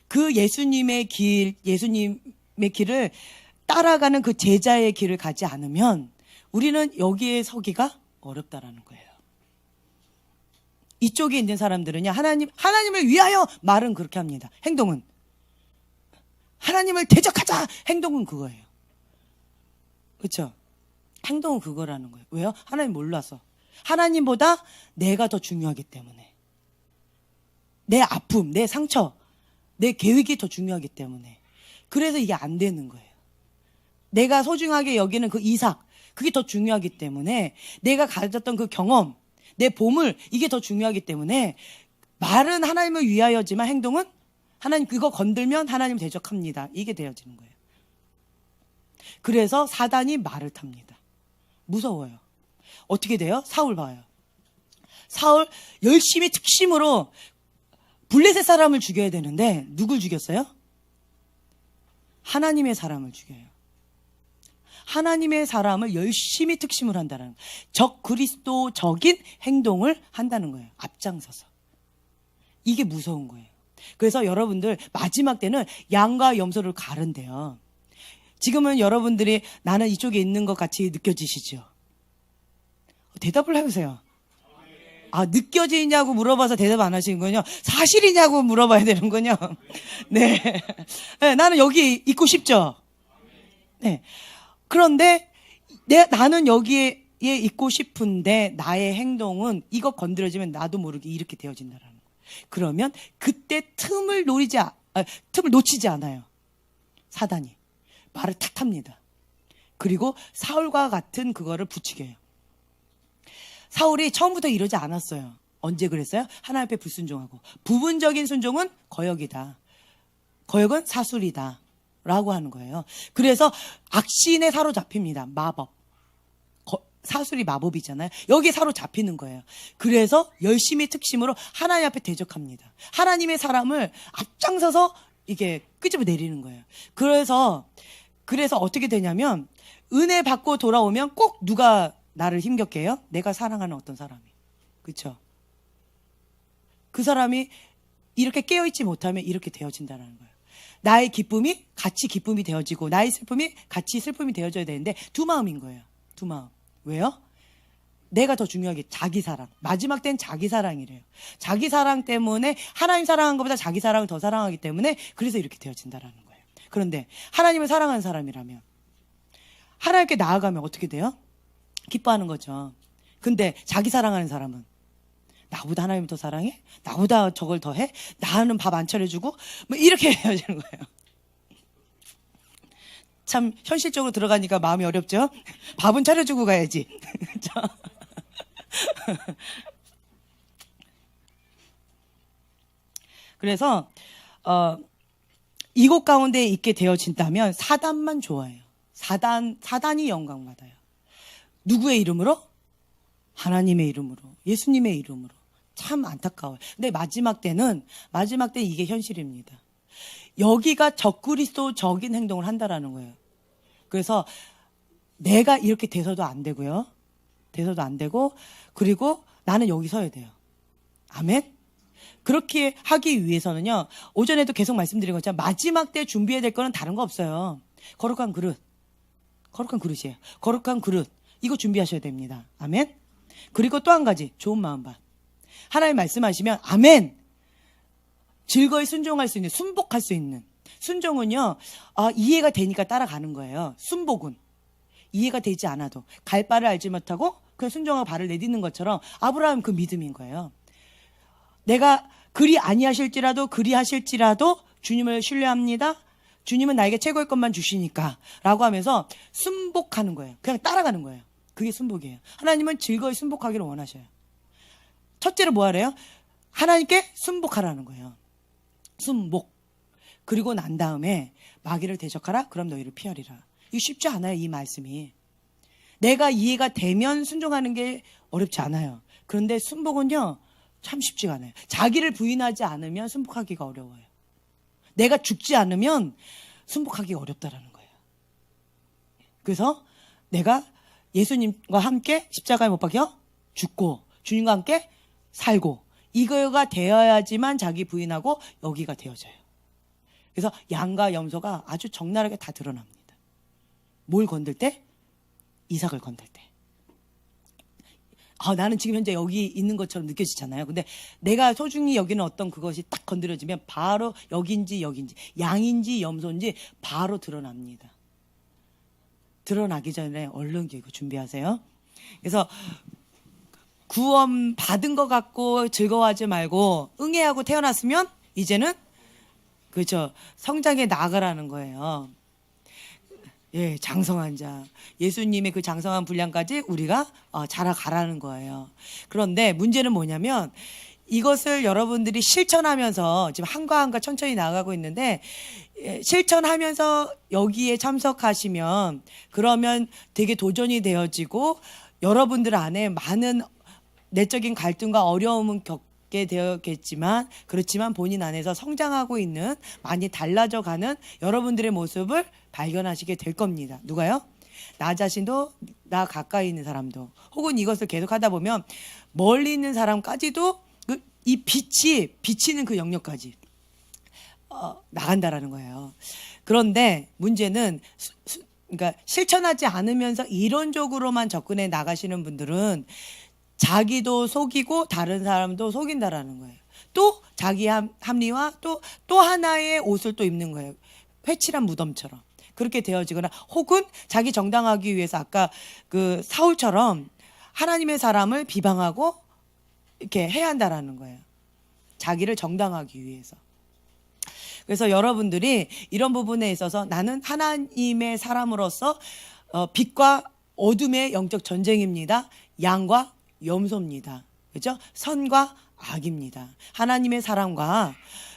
S1: 그 예수님의 길을 따라가는 그 제자의 길을 가지 않으면 우리는 여기에 서기가 어렵다라는 거예요. 이쪽에 있는 사람들은요, 하나님을 위하여 말은 그렇게 합니다. 행동은 하나님을 대적하자. 행동은 그거예요. 그렇죠? 행동은 그거라는 거예요. 왜요? 하나님 몰라서. 하나님보다 내가 더 중요하기 때문에. 내 아픔, 내 상처, 내 계획이 더 중요하기 때문에. 그래서 이게 안 되는 거예요. 내가 소중하게 여기는 그 이삭, 그게 더 중요하기 때문에 내가 가졌던 그 경험, 내 보물, 이게 더 중요하기 때문에 말은 하나님을 위하여지만 행동은 하나님 그거 건들면 하나님 대적합니다. 이게 되어지는 거예요. 그래서 사단이 말을 탑니다. 무서워요. 어떻게 돼요? 사울 봐요. 사울 열심히 특심으로 블레셋 사람을 죽여야 되는데 누굴 죽였어요? 하나님의 사람을 죽여요. 하나님의 사람을 열심히 특심을 한다는 거예요. 적 그리스도적인 행동을 한다는 거예요. 앞장서서. 이게 무서운 거예요. 그래서 여러분들 마지막 때는 양과 염소를 가른대요. 지금은 여러분들이 나는 이쪽에 있는 것 같이 느껴지시죠? 대답을 해보세요. 느껴지냐고 물어봐서 대답 안 하시는군요. 사실이냐고 물어봐야 되는군요. 네. 네, 나는 여기 있고 싶죠? 네. 그런데 나는 여기에 있고 싶은데 나의 행동은 이거 건드려지면 나도 모르게 이렇게 되어진다라는 거예요. 그러면 그때 틈을 놓치지 않아요. 사단이. 말을 탁 합니다. 그리고 사울과 같은 그거를 부추겨요. 사울이 처음부터 이러지 않았어요. 언제 그랬어요? 하나님 앞에 불순종하고. 부분적인 순종은 거역이다. 거역은 사술이다. 라고 하는 거예요. 그래서 악신에 사로잡힙니다. 마법. 사술이 마법이잖아요. 여기에 사로잡히는 거예요. 그래서 열심히 특심으로 하나님 앞에 대적합니다. 하나님의 사람을 앞장서서 이게 끄집어 내리는 거예요. 그래서 어떻게 되냐면 은혜 받고 돌아오면 꼭 누가 나를 힘겹게 해요? 내가 사랑하는 어떤 사람이. 그렇죠? 그 사람이 이렇게 깨어있지 못하면 이렇게 되어진다는 거예요. 나의 기쁨이 같이 기쁨이 되어지고 나의 슬픔이 같이 슬픔이 되어져야 되는데 두 마음인 거예요. 두 마음. 왜요? 내가 더 중요하게 자기 사랑. 마지막 때는 자기 사랑이래요. 자기 사랑 때문에 하나님 사랑한 것보다 자기 사랑을 더 사랑하기 때문에 그래서 이렇게 되어진다라는 거예요. 그런데 하나님을 사랑하는 사람이라면 하나님께 나아가면 어떻게 돼요? 기뻐하는 거죠. 근데 자기 사랑하는 사람은 나보다 하나님을 더 사랑해? 나보다 저걸 더 해? 나는 밥 안 차려주고? 뭐 이렇게 헤어지는 거예요. 참 현실적으로 들어가니까 마음이 어렵죠. 밥은 차려주고 가야지. 그래서 이곳 가운데 있게 되어진다면 사단만 좋아해요. 사단이 영광 받아요. 누구의 이름으로? 하나님의 이름으로, 예수님의 이름으로. 참 안타까워요. 근데 마지막 때는 이게 현실입니다. 여기가 적그리스도적인 행동을 한다라는 거예요. 그래서 내가 이렇게 돼서도 안 되고요. 돼서도 안 되고, 그리고 나는 여기 서야 돼요. 아멘? 그렇게 하기 위해서는요, 오전에도 계속 말씀드린 것처럼 마지막 때 준비해야 될 거는 다른 거 없어요. 거룩한 그릇. 거룩한 그릇이에요. 거룩한 그릇. 이거 준비하셔야 됩니다. 아멘? 그리고 또 한 가지, 좋은 마음밭. 하나님 말씀하시면, 아멘! 즐거이 순종할 수 있는, 순복할 수 있는. 순종은요, 이해가 되니까 따라가는 거예요. 순복은. 이해가 되지 않아도. 갈 바를 알지 못하고, 그냥 순종하고 발을 내딛는 것처럼, 아브라함 그 믿음인 거예요. 내가 그리 아니하실지라도, 그리하실지라도, 주님을 신뢰합니다. 주님은 나에게 최고의 것만 주시니까. 라고 하면서 순복하는 거예요. 그냥 따라가는 거예요. 그게 순복이에요. 하나님은 즐거이 순복하기를 원하셔요. 첫째로 뭐 하래요? 하나님께 순복하라는 거예요. 순복. 그리고 난 다음에 마귀를 대적하라. 그럼 너희를 피하리라. 이거 쉽지 않아요. 이 말씀이. 내가 이해가 되면 순종하는 게 어렵지 않아요. 그런데 순복은요. 참 쉽지가 않아요. 자기를 부인하지 않으면 순복하기가 어려워요. 내가 죽지 않으면 순복하기가 어렵다라는 거예요. 그래서 내가 예수님과 함께 십자가에 못 박혀 죽고 주님과 함께 살고 이거가 되어야지만 자기 부인하고 여기가 되어져요. 그래서 양과 염소가 아주 적나라하게 다 드러납니다. 뭘 건들 때? 이삭을 건들 때. 나는 지금 현재 여기 있는 것처럼 느껴지잖아요. 근데 내가 소중히 여기는 어떤 그것이 딱 건드려지면 바로 여긴지 양인지 염소인지 바로 드러납니다. 드러나기 전에 얼른 이거 준비하세요. 그래서 구원 받은 것 같고 즐거워하지 말고 응애하고 태어났으면 이제는 그렇죠. 성장해 나아가라는 거예요. 예, 장성한 자. 예수님의 그 장성한 분량까지 우리가 자라가라는 거예요. 그런데 문제는 뭐냐면 이것을 여러분들이 실천하면서 지금 한과 한과 천천히 나아가고 있는데 실천하면서 여기에 참석하시면 그러면 되게 도전이 되어지고 여러분들 안에 많은 내적인 갈등과 어려움은 겪게 되었겠지만 그렇지만 본인 안에서 성장하고 있는 많이 달라져 가는 여러분들의 모습을 발견하시게 될 겁니다. 누가요? 나 자신도 나 가까이 있는 사람도 혹은 이것을 계속 하다 보면 멀리 있는 사람까지도 이 빛이 비치는 그 영역까지 나간다라는 거예요. 그런데 문제는 그러니까 실천하지 않으면서 이론적으로만 접근해 나가시는 분들은 자기도 속이고 다른 사람도 속인다라는 거예요. 또 자기 합리화 또 하나의 옷을 또 입는 거예요. 회칠한 무덤처럼. 그렇게 되어지거나 혹은 자기 정당하기 위해서 아까 그 사울처럼 하나님의 사람을 비방하고 이렇게 해야 한다라는 거예요. 자기를 정당하기 위해서. 그래서 여러분들이 이런 부분에 있어서 나는 하나님의 사람으로서 빛과 어둠의 영적 전쟁입니다. 양과 염소입니다. 그렇죠? 선과 악입니다. 하나님의 사람과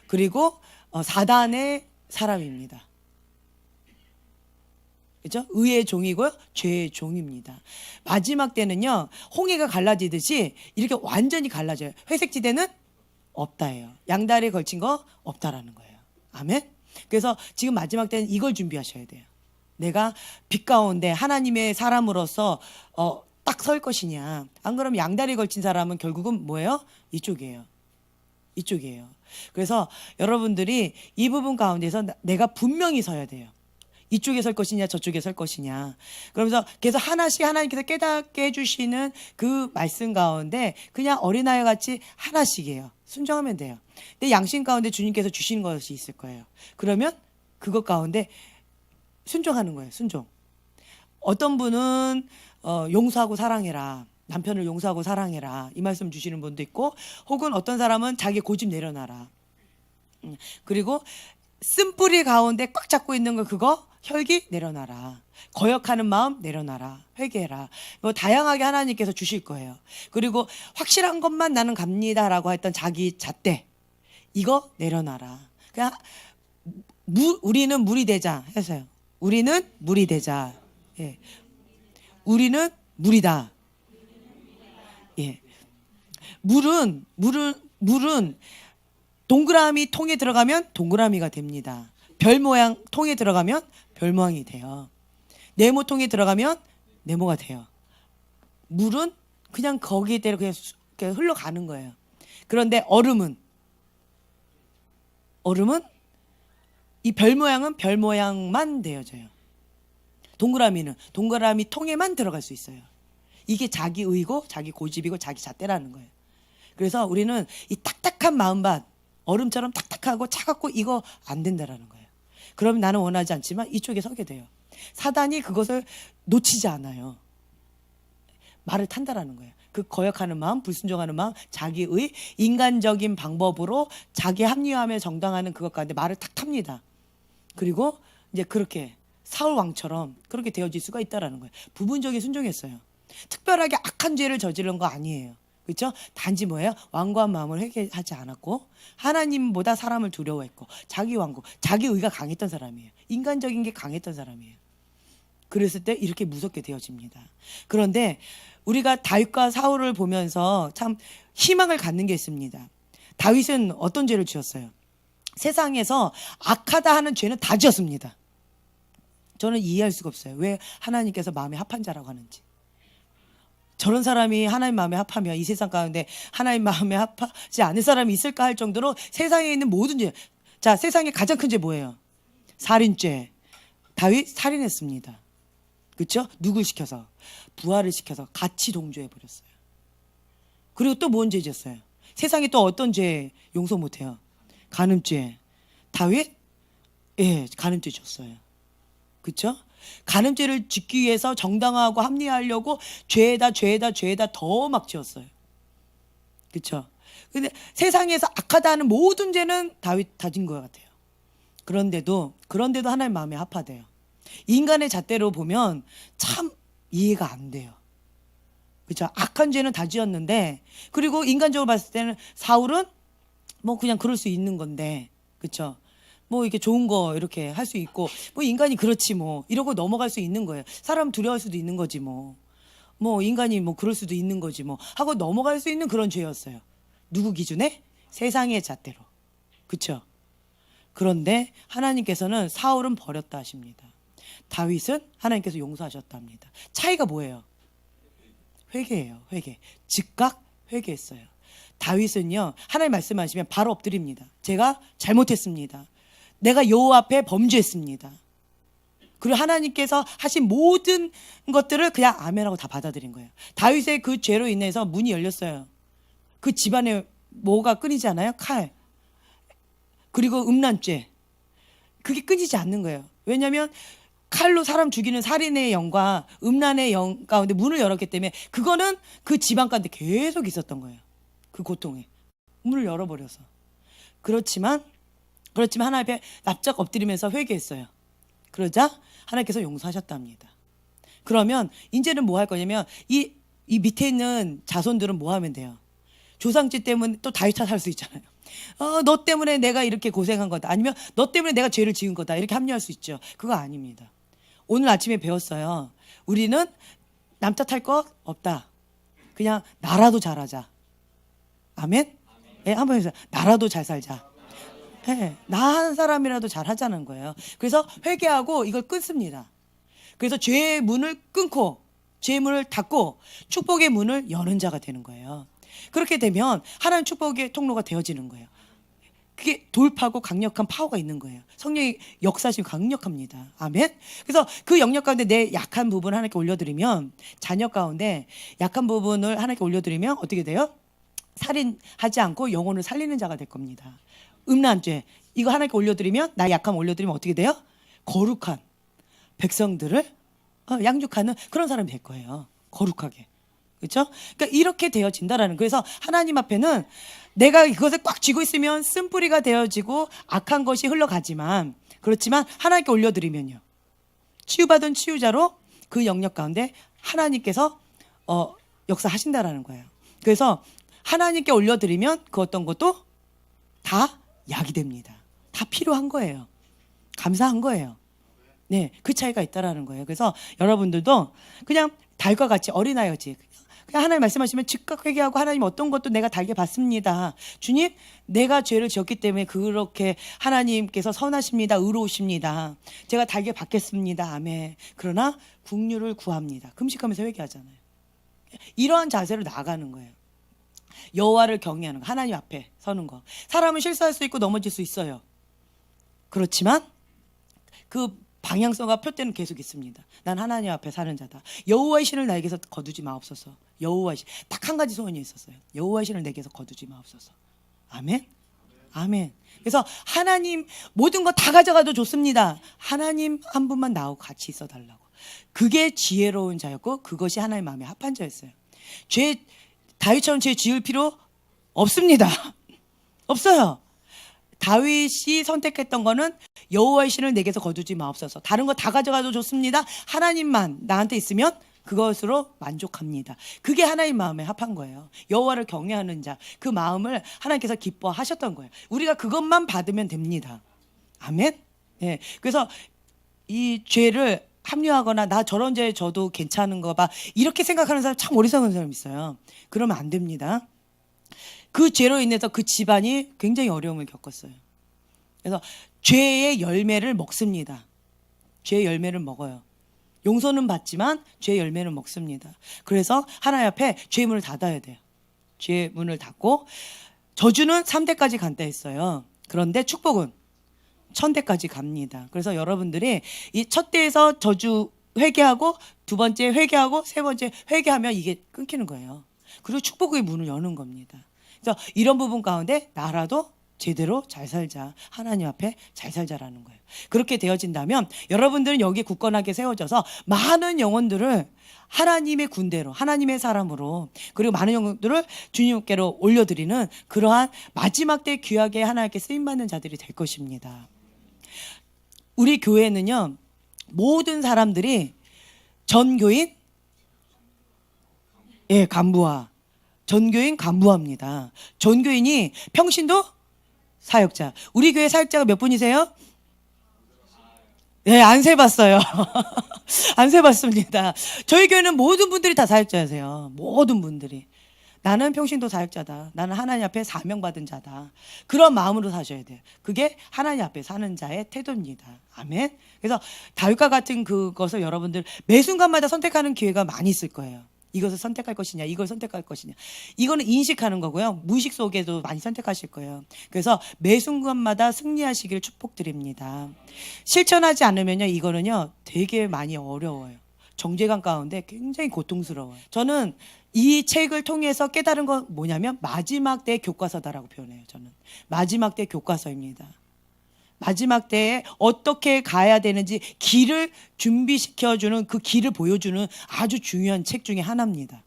S1: 그리고 사단의 사람입니다. 그렇죠? 의의 종이고요. 죄의 종입니다. 마지막 때는요. 홍해가 갈라지듯이 이렇게 완전히 갈라져요. 회색지대는 없다예요. 양다리에 걸친 거 없다라는 거예요. 아멘. 그래서 지금 마지막 때는 이걸 준비하셔야 돼요. 내가 빛 가운데 하나님의 사람으로서 딱 설 것이냐. 안 그러면 양다리에 걸친 사람은 결국은 뭐예요? 이쪽이에요. 그래서 여러분들이 이 부분 가운데서 내가 분명히 서야 돼요. 이쪽에 설 것이냐 저쪽에 설 것이냐. 그러면서 계속 하나씩 하나님께서 깨닫게 해주시는 그 말씀 가운데 그냥 어린아이 같이 하나씩이에요. 순종하면 돼요. 근데 양심 가운데 주님께서 주시는 것이 있을 거예요. 그러면 그것 가운데 순종하는 거예요. 순종. 어떤 분은 용서하고 사랑해라. 남편을 용서하고 사랑해라. 이 말씀 주시는 분도 있고 혹은 어떤 사람은 자기 고집 내려놔라. 그리고 쓴뿌리 가운데 꽉 잡고 있는 거 그거 혈기 내려놔라. 거역하는 마음 내려놔라. 회개해라. 뭐 다양하게 하나님께서 주실 거예요. 그리고 확실한 것만 나는 갑니다라고 했던 자기 잣대 이거 내려놔라. 그냥 우리는 물이 되자 해서요. 우리는 물이 되자. 예. 우리는 물이다. 예. 물은 동그라미 통에 들어가면 동그라미가 됩니다. 별 모양 통에 들어가면 별 모양이 돼요. 네모 통에 들어가면 네모가 돼요. 물은 그냥 거기에대로 그냥 흘러가는 거예요. 그런데 얼음은 이 별 모양은 별 모양만 되어져요. 동그라미는 동그라미 통에만 들어갈 수 있어요. 이게 자기 의고 자기 고집이고 자기 잣대라는 거예요. 그래서 우리는 이 딱딱한 마음밭 얼음처럼 딱딱하고 차갑고 이거 안 된다라는 거예요. 그러면 나는 원하지 않지만 이쪽에 서게 돼요. 사단이 그것을 놓치지 않아요. 말을 탄다라는 거예요. 그 거역하는 마음, 불순종하는 마음, 자기의 인간적인 방법으로 자기 합리화하며 정당하는 그것 가운데 말을 탁 탑니다. 그리고 이제 그렇게 사울 왕처럼 그렇게 되어질 수가 있다라는 거예요. 부분적인 순종했어요. 특별하게 악한 죄를 저지른 거 아니에요. 그렇죠? 단지 뭐예요? 완고한 마음을 회개하지 않았고 하나님보다 사람을 두려워했고 자기 완고, 자기 의가 강했던 사람이에요. 인간적인 게 강했던 사람이에요. 그랬을 때 이렇게 무섭게 되어집니다. 그런데 우리가 다윗과 사울을 보면서 참 희망을 갖는 게 있습니다. 다윗은 어떤 죄를 지었어요? 세상에서 악하다 하는 죄는 다 지었습니다. 저는 이해할 수가 없어요. 왜 하나님께서 마음에 합한 자라고 하는지. 저런 사람이 하나님 마음에 합하면 이 세상 가운데 하나님 마음에 합하지 않을 사람이 있을까 할 정도로 세상에 있는 모든 죄. 자, 세상에 가장 큰 죄 뭐예요? 살인죄. 다윗 살인했습니다. 그렇죠? 누굴 시켜서? 부하를 시켜서 같이 동조해 버렸어요. 그리고 또 뭔 죄 지었어요? 세상에 또 어떤 죄 용서 못해요? 간음죄. 다윗? 예, 간음죄 졌어요. 그렇죠? 간음죄를 짓기 위해서 정당화하고 합리화하려고 죄에다 더 막 지었어요. 그렇죠? 근데 세상에서 악하다 하는 모든 죄는 다윗 다진 것 같아요. 그런데도 하나님 마음에 합하대요. 인간의 잣대로 보면 참 이해가 안 돼요. 그렇죠? 악한 죄는 다 지었는데 그리고 인간적으로 봤을 때는 사울은 뭐 그냥 그럴 수 있는 건데 그렇죠? 뭐 이렇게 좋은 거 이렇게 할 수 있고 뭐 인간이 그렇지 뭐 이러고 넘어갈 수 있는 거예요. 사람 두려워할 수도 있는 거지 뭐 인간이 뭐 그럴 수도 있는 거지 뭐 하고 넘어갈 수 있는 그런 죄였어요. 누구 기준에? 세상의 잣대로. 그렇죠? 그런데 하나님께서는 사울은 버렸다 하십니다. 다윗은 하나님께서 용서하셨다 합니다. 차이가 뭐예요? 회개예요. 회개. 즉각 회개했어요. 다윗은요 하나님 말씀하시면 바로 엎드립니다. 제가 잘못했습니다. 내가 여호와 앞에 범죄했습니다. 그리고 하나님께서 하신 모든 것들을 그냥 아멘하고 다 받아들인 거예요. 다윗의 그 죄로 인해서 문이 열렸어요. 그 집안에 뭐가 끊이지 않아요? 칼. 그리고 음란죄. 그게 끊이지 않는 거예요. 왜냐하면 칼로 사람 죽이는 살인의 영과 음란의 영 가운데 문을 열었기 때문에 그거는 그 집안 가운데 계속 있었던 거예요. 그 고통에. 문을 열어버려서. 그렇지만 하나님 앞에 납작 엎드리면서 회개했어요. 그러자 하나님께서 용서하셨답니다. 그러면 이제는 뭐 할 거냐면 이 밑에 있는 자손들은 뭐 하면 돼요? 조상죄 때문에 또 다윗 탓할 수 있잖아요. 너 때문에 내가 이렇게 고생한 거다. 아니면 너 때문에 내가 죄를 지은 거다. 이렇게 합리화할 수 있죠. 그거 아닙니다. 오늘 아침에 배웠어요. 우리는 남 탓할 거 없다. 그냥 나라도 잘하자. 아멘? 네, 한번 해주세요. 나라도 잘 살자. 네, 나 한 사람이라도 잘 하자는 거예요. 그래서 회개하고 이걸 끊습니다. 그래서 죄의 문을 끊고 죄의 문을 닫고 축복의 문을 여는 자가 되는 거예요. 그렇게 되면 하나님 축복의 통로가 되어지는 거예요. 그게 돌파고 강력한 파워가 있는 거예요. 성령의 역사심이 강력합니다. 아멘. 그래서 그 영역 가운데 내 약한 부분을 하나님께 올려드리면 자녀 가운데 약한 부분을 하나님께 올려드리면 어떻게 돼요? 살인하지 않고 영혼을 살리는 자가 될 겁니다. 음란죄 이거 하나님께 올려드리면 나의 약함 올려드리면 어떻게 돼요? 거룩한 백성들을 양육하는 그런 사람이 될 거예요. 거룩하게. 그렇죠? 그러니까 이렇게 되어진다라는. 그래서 하나님 앞에는 내가 이것을 꽉 쥐고 있으면 쓴뿌리가 되어지고 악한 것이 흘러가지만 그렇지만 하나님께 올려드리면요. 치유받은 치유자로 그 영역 가운데 하나님께서 역사하신다라는 거예요. 그래서 하나님께 올려드리면 그 어떤 것도 다 약이 됩니다. 다 필요한 거예요. 감사한 거예요. 네, 그 차이가 있다라는 거예요. 그래서 여러분들도 그냥 달과 같이 어린아이같이 그냥 하나님 말씀하시면 즉각 회개하고 하나님 어떤 것도 내가 달게 받습니다. 주님, 내가 죄를 지었기 때문에 그렇게 하나님께서 선하십니다. 의로우십니다. 제가 달게 받겠습니다. 아멘. 그러나 긍휼을 구합니다. 금식하면서 회개하잖아요. 이러한 자세로 나아가는 거예요. 여호와를 경외하는 거, 하나님 앞에 서는 거. 사람은 실수할 수 있고 넘어질 수 있어요. 그렇지만 그 방향성과 표대는 계속 있습니다. 난 하나님 앞에 사는 자다. 여호와의 신을 나에게서 거두지 마옵소서. 여호와의 신. 딱 한 가지 소원이 있었어요. 여호와의 신을 내게서 거두지 마옵소서. 아멘. 아멘. 그래서 하나님 모든 거 다 가져가도 좋습니다. 하나님 한 분만 나하고 같이 있어 달라고. 그게 지혜로운 자였고 그것이 하나님 마음에 합한 자였어요. 다윗처럼 죄 지을 필요 없습니다. 없어요. 다윗이 선택했던 거는 여호와의 신을 내게서 거두지 마옵소서. 다른 거 다 가져가도 좋습니다. 하나님만 나한테 있으면 그것으로 만족합니다. 그게 하나님 마음에 합한 거예요. 여호와를 경외하는 자, 그 마음을 하나님께서 기뻐하셨던 거예요. 우리가 그것만 받으면 됩니다. 아멘. 예. 그래서 이 죄를 합리화하거나 나 저런 죄 저도 괜찮은 거 봐 이렇게 생각하는 사람 참 어리석은 사람 있어요. 그러면 안 됩니다. 그 죄로 인해서 그 집안이 굉장히 어려움을 겪었어요. 그래서 죄의 열매를 먹습니다. 죄의 열매를 먹어요. 용서는 받지만 죄의 열매를 먹습니다. 그래서 하나님 앞에 죄의 문을 닫아야 돼요. 죄의 문을 닫고 저주는 3대까지 간다 했어요. 그런데 축복은 1000대까지 갑니다. 그래서 여러분들이 이 첫 대에서 저주 회개하고 두 번째 회개하고 세 번째 회개하면 이게 끊기는 거예요. 그리고 축복의 문을 여는 겁니다. 그래서 이런 부분 가운데 나라도 제대로 잘 살자. 하나님 앞에 잘 살자라는 거예요. 그렇게 되어진다면 여러분들은 여기에 굳건하게 세워져서 많은 영혼들을 하나님의 군대로, 하나님의 사람으로, 그리고 많은 영혼들을 주님께로 올려드리는 그러한 마지막 때 귀하게 하나님께 쓰임받는 자들이 될 것입니다. 우리 교회는요, 모든 사람들이 전교인, 간부화. 전교인 간부합니다. 전교인이 평신도 사역자. 우리 교회 사역자가 몇 분이세요? 네, 안 세봤어요. 안 세봤습니다. 저희 교회는 모든 분들이 다 사역자세요. 모든 분들이. 나는 평신도 사역자다. 나는 하나님 앞에 사명받은 자다. 그런 마음으로 사셔야 돼요. 그게 하나님 앞에 사는 자의 태도입니다. 아멘. 그래서 다윗과 같은 그것을 여러분들 매 순간마다 선택하는 기회가 많이 있을 거예요. 이것을 선택할 것이냐, 이걸 선택할 것이냐. 이거는 인식하는 거고요. 무의식 속에도 많이 선택하실 거예요. 그래서 매 순간마다 승리하시길 축복드립니다. 실천하지 않으면요, 이거는요, 되게 많이 어려워요. 정죄감 가운데 굉장히 고통스러워요. 저는 이 책을 통해서 깨달은 건 뭐냐면 마지막 때 교과서다라고 표현해요. 저는 마지막 때 교과서입니다. 마지막 때에 어떻게 가야 되는지 길을 준비시켜주는, 그 길을 보여주는 아주 중요한 책 중에 하나입니다.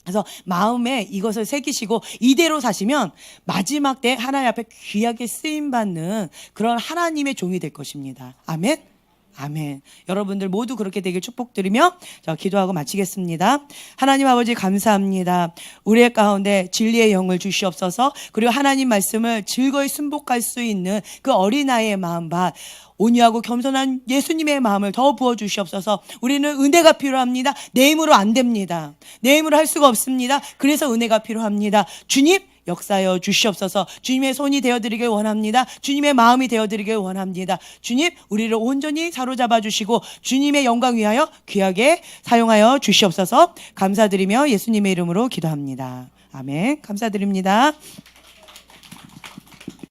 S1: 그래서 마음에 이것을 새기시고 이대로 사시면 마지막 때 하나님 앞에 귀하게 쓰임받는 그런 하나님의 종이 될 것입니다. 아멘. 아멘. 여러분들 모두 그렇게 되길 축복드리며 기도하고 마치겠습니다. 하나님 아버지 감사합니다. 우리의 가운데 진리의 영을 주시옵소서. 그리고 하나님 말씀을 즐거이 순복할 수 있는 그 어린아이의 마음밭, 온유하고 겸손한 예수님의 마음을 더 부어주시옵소서. 우리는 은혜가 필요합니다. 내 힘으로 안 됩니다. 내 힘으로 할 수가 없습니다. 그래서 은혜가 필요합니다. 주님, 역사하여 주시옵소서. 주님의 손이 되어드리길 원합니다. 주님의 마음이 되어드리길 원합니다. 주님, 우리를 온전히 사로잡아 주시고 주님의 영광 위하여 귀하게 사용하여 주시옵소서. 감사드리며 예수님의 이름으로 기도합니다. 아멘. 감사드립니다.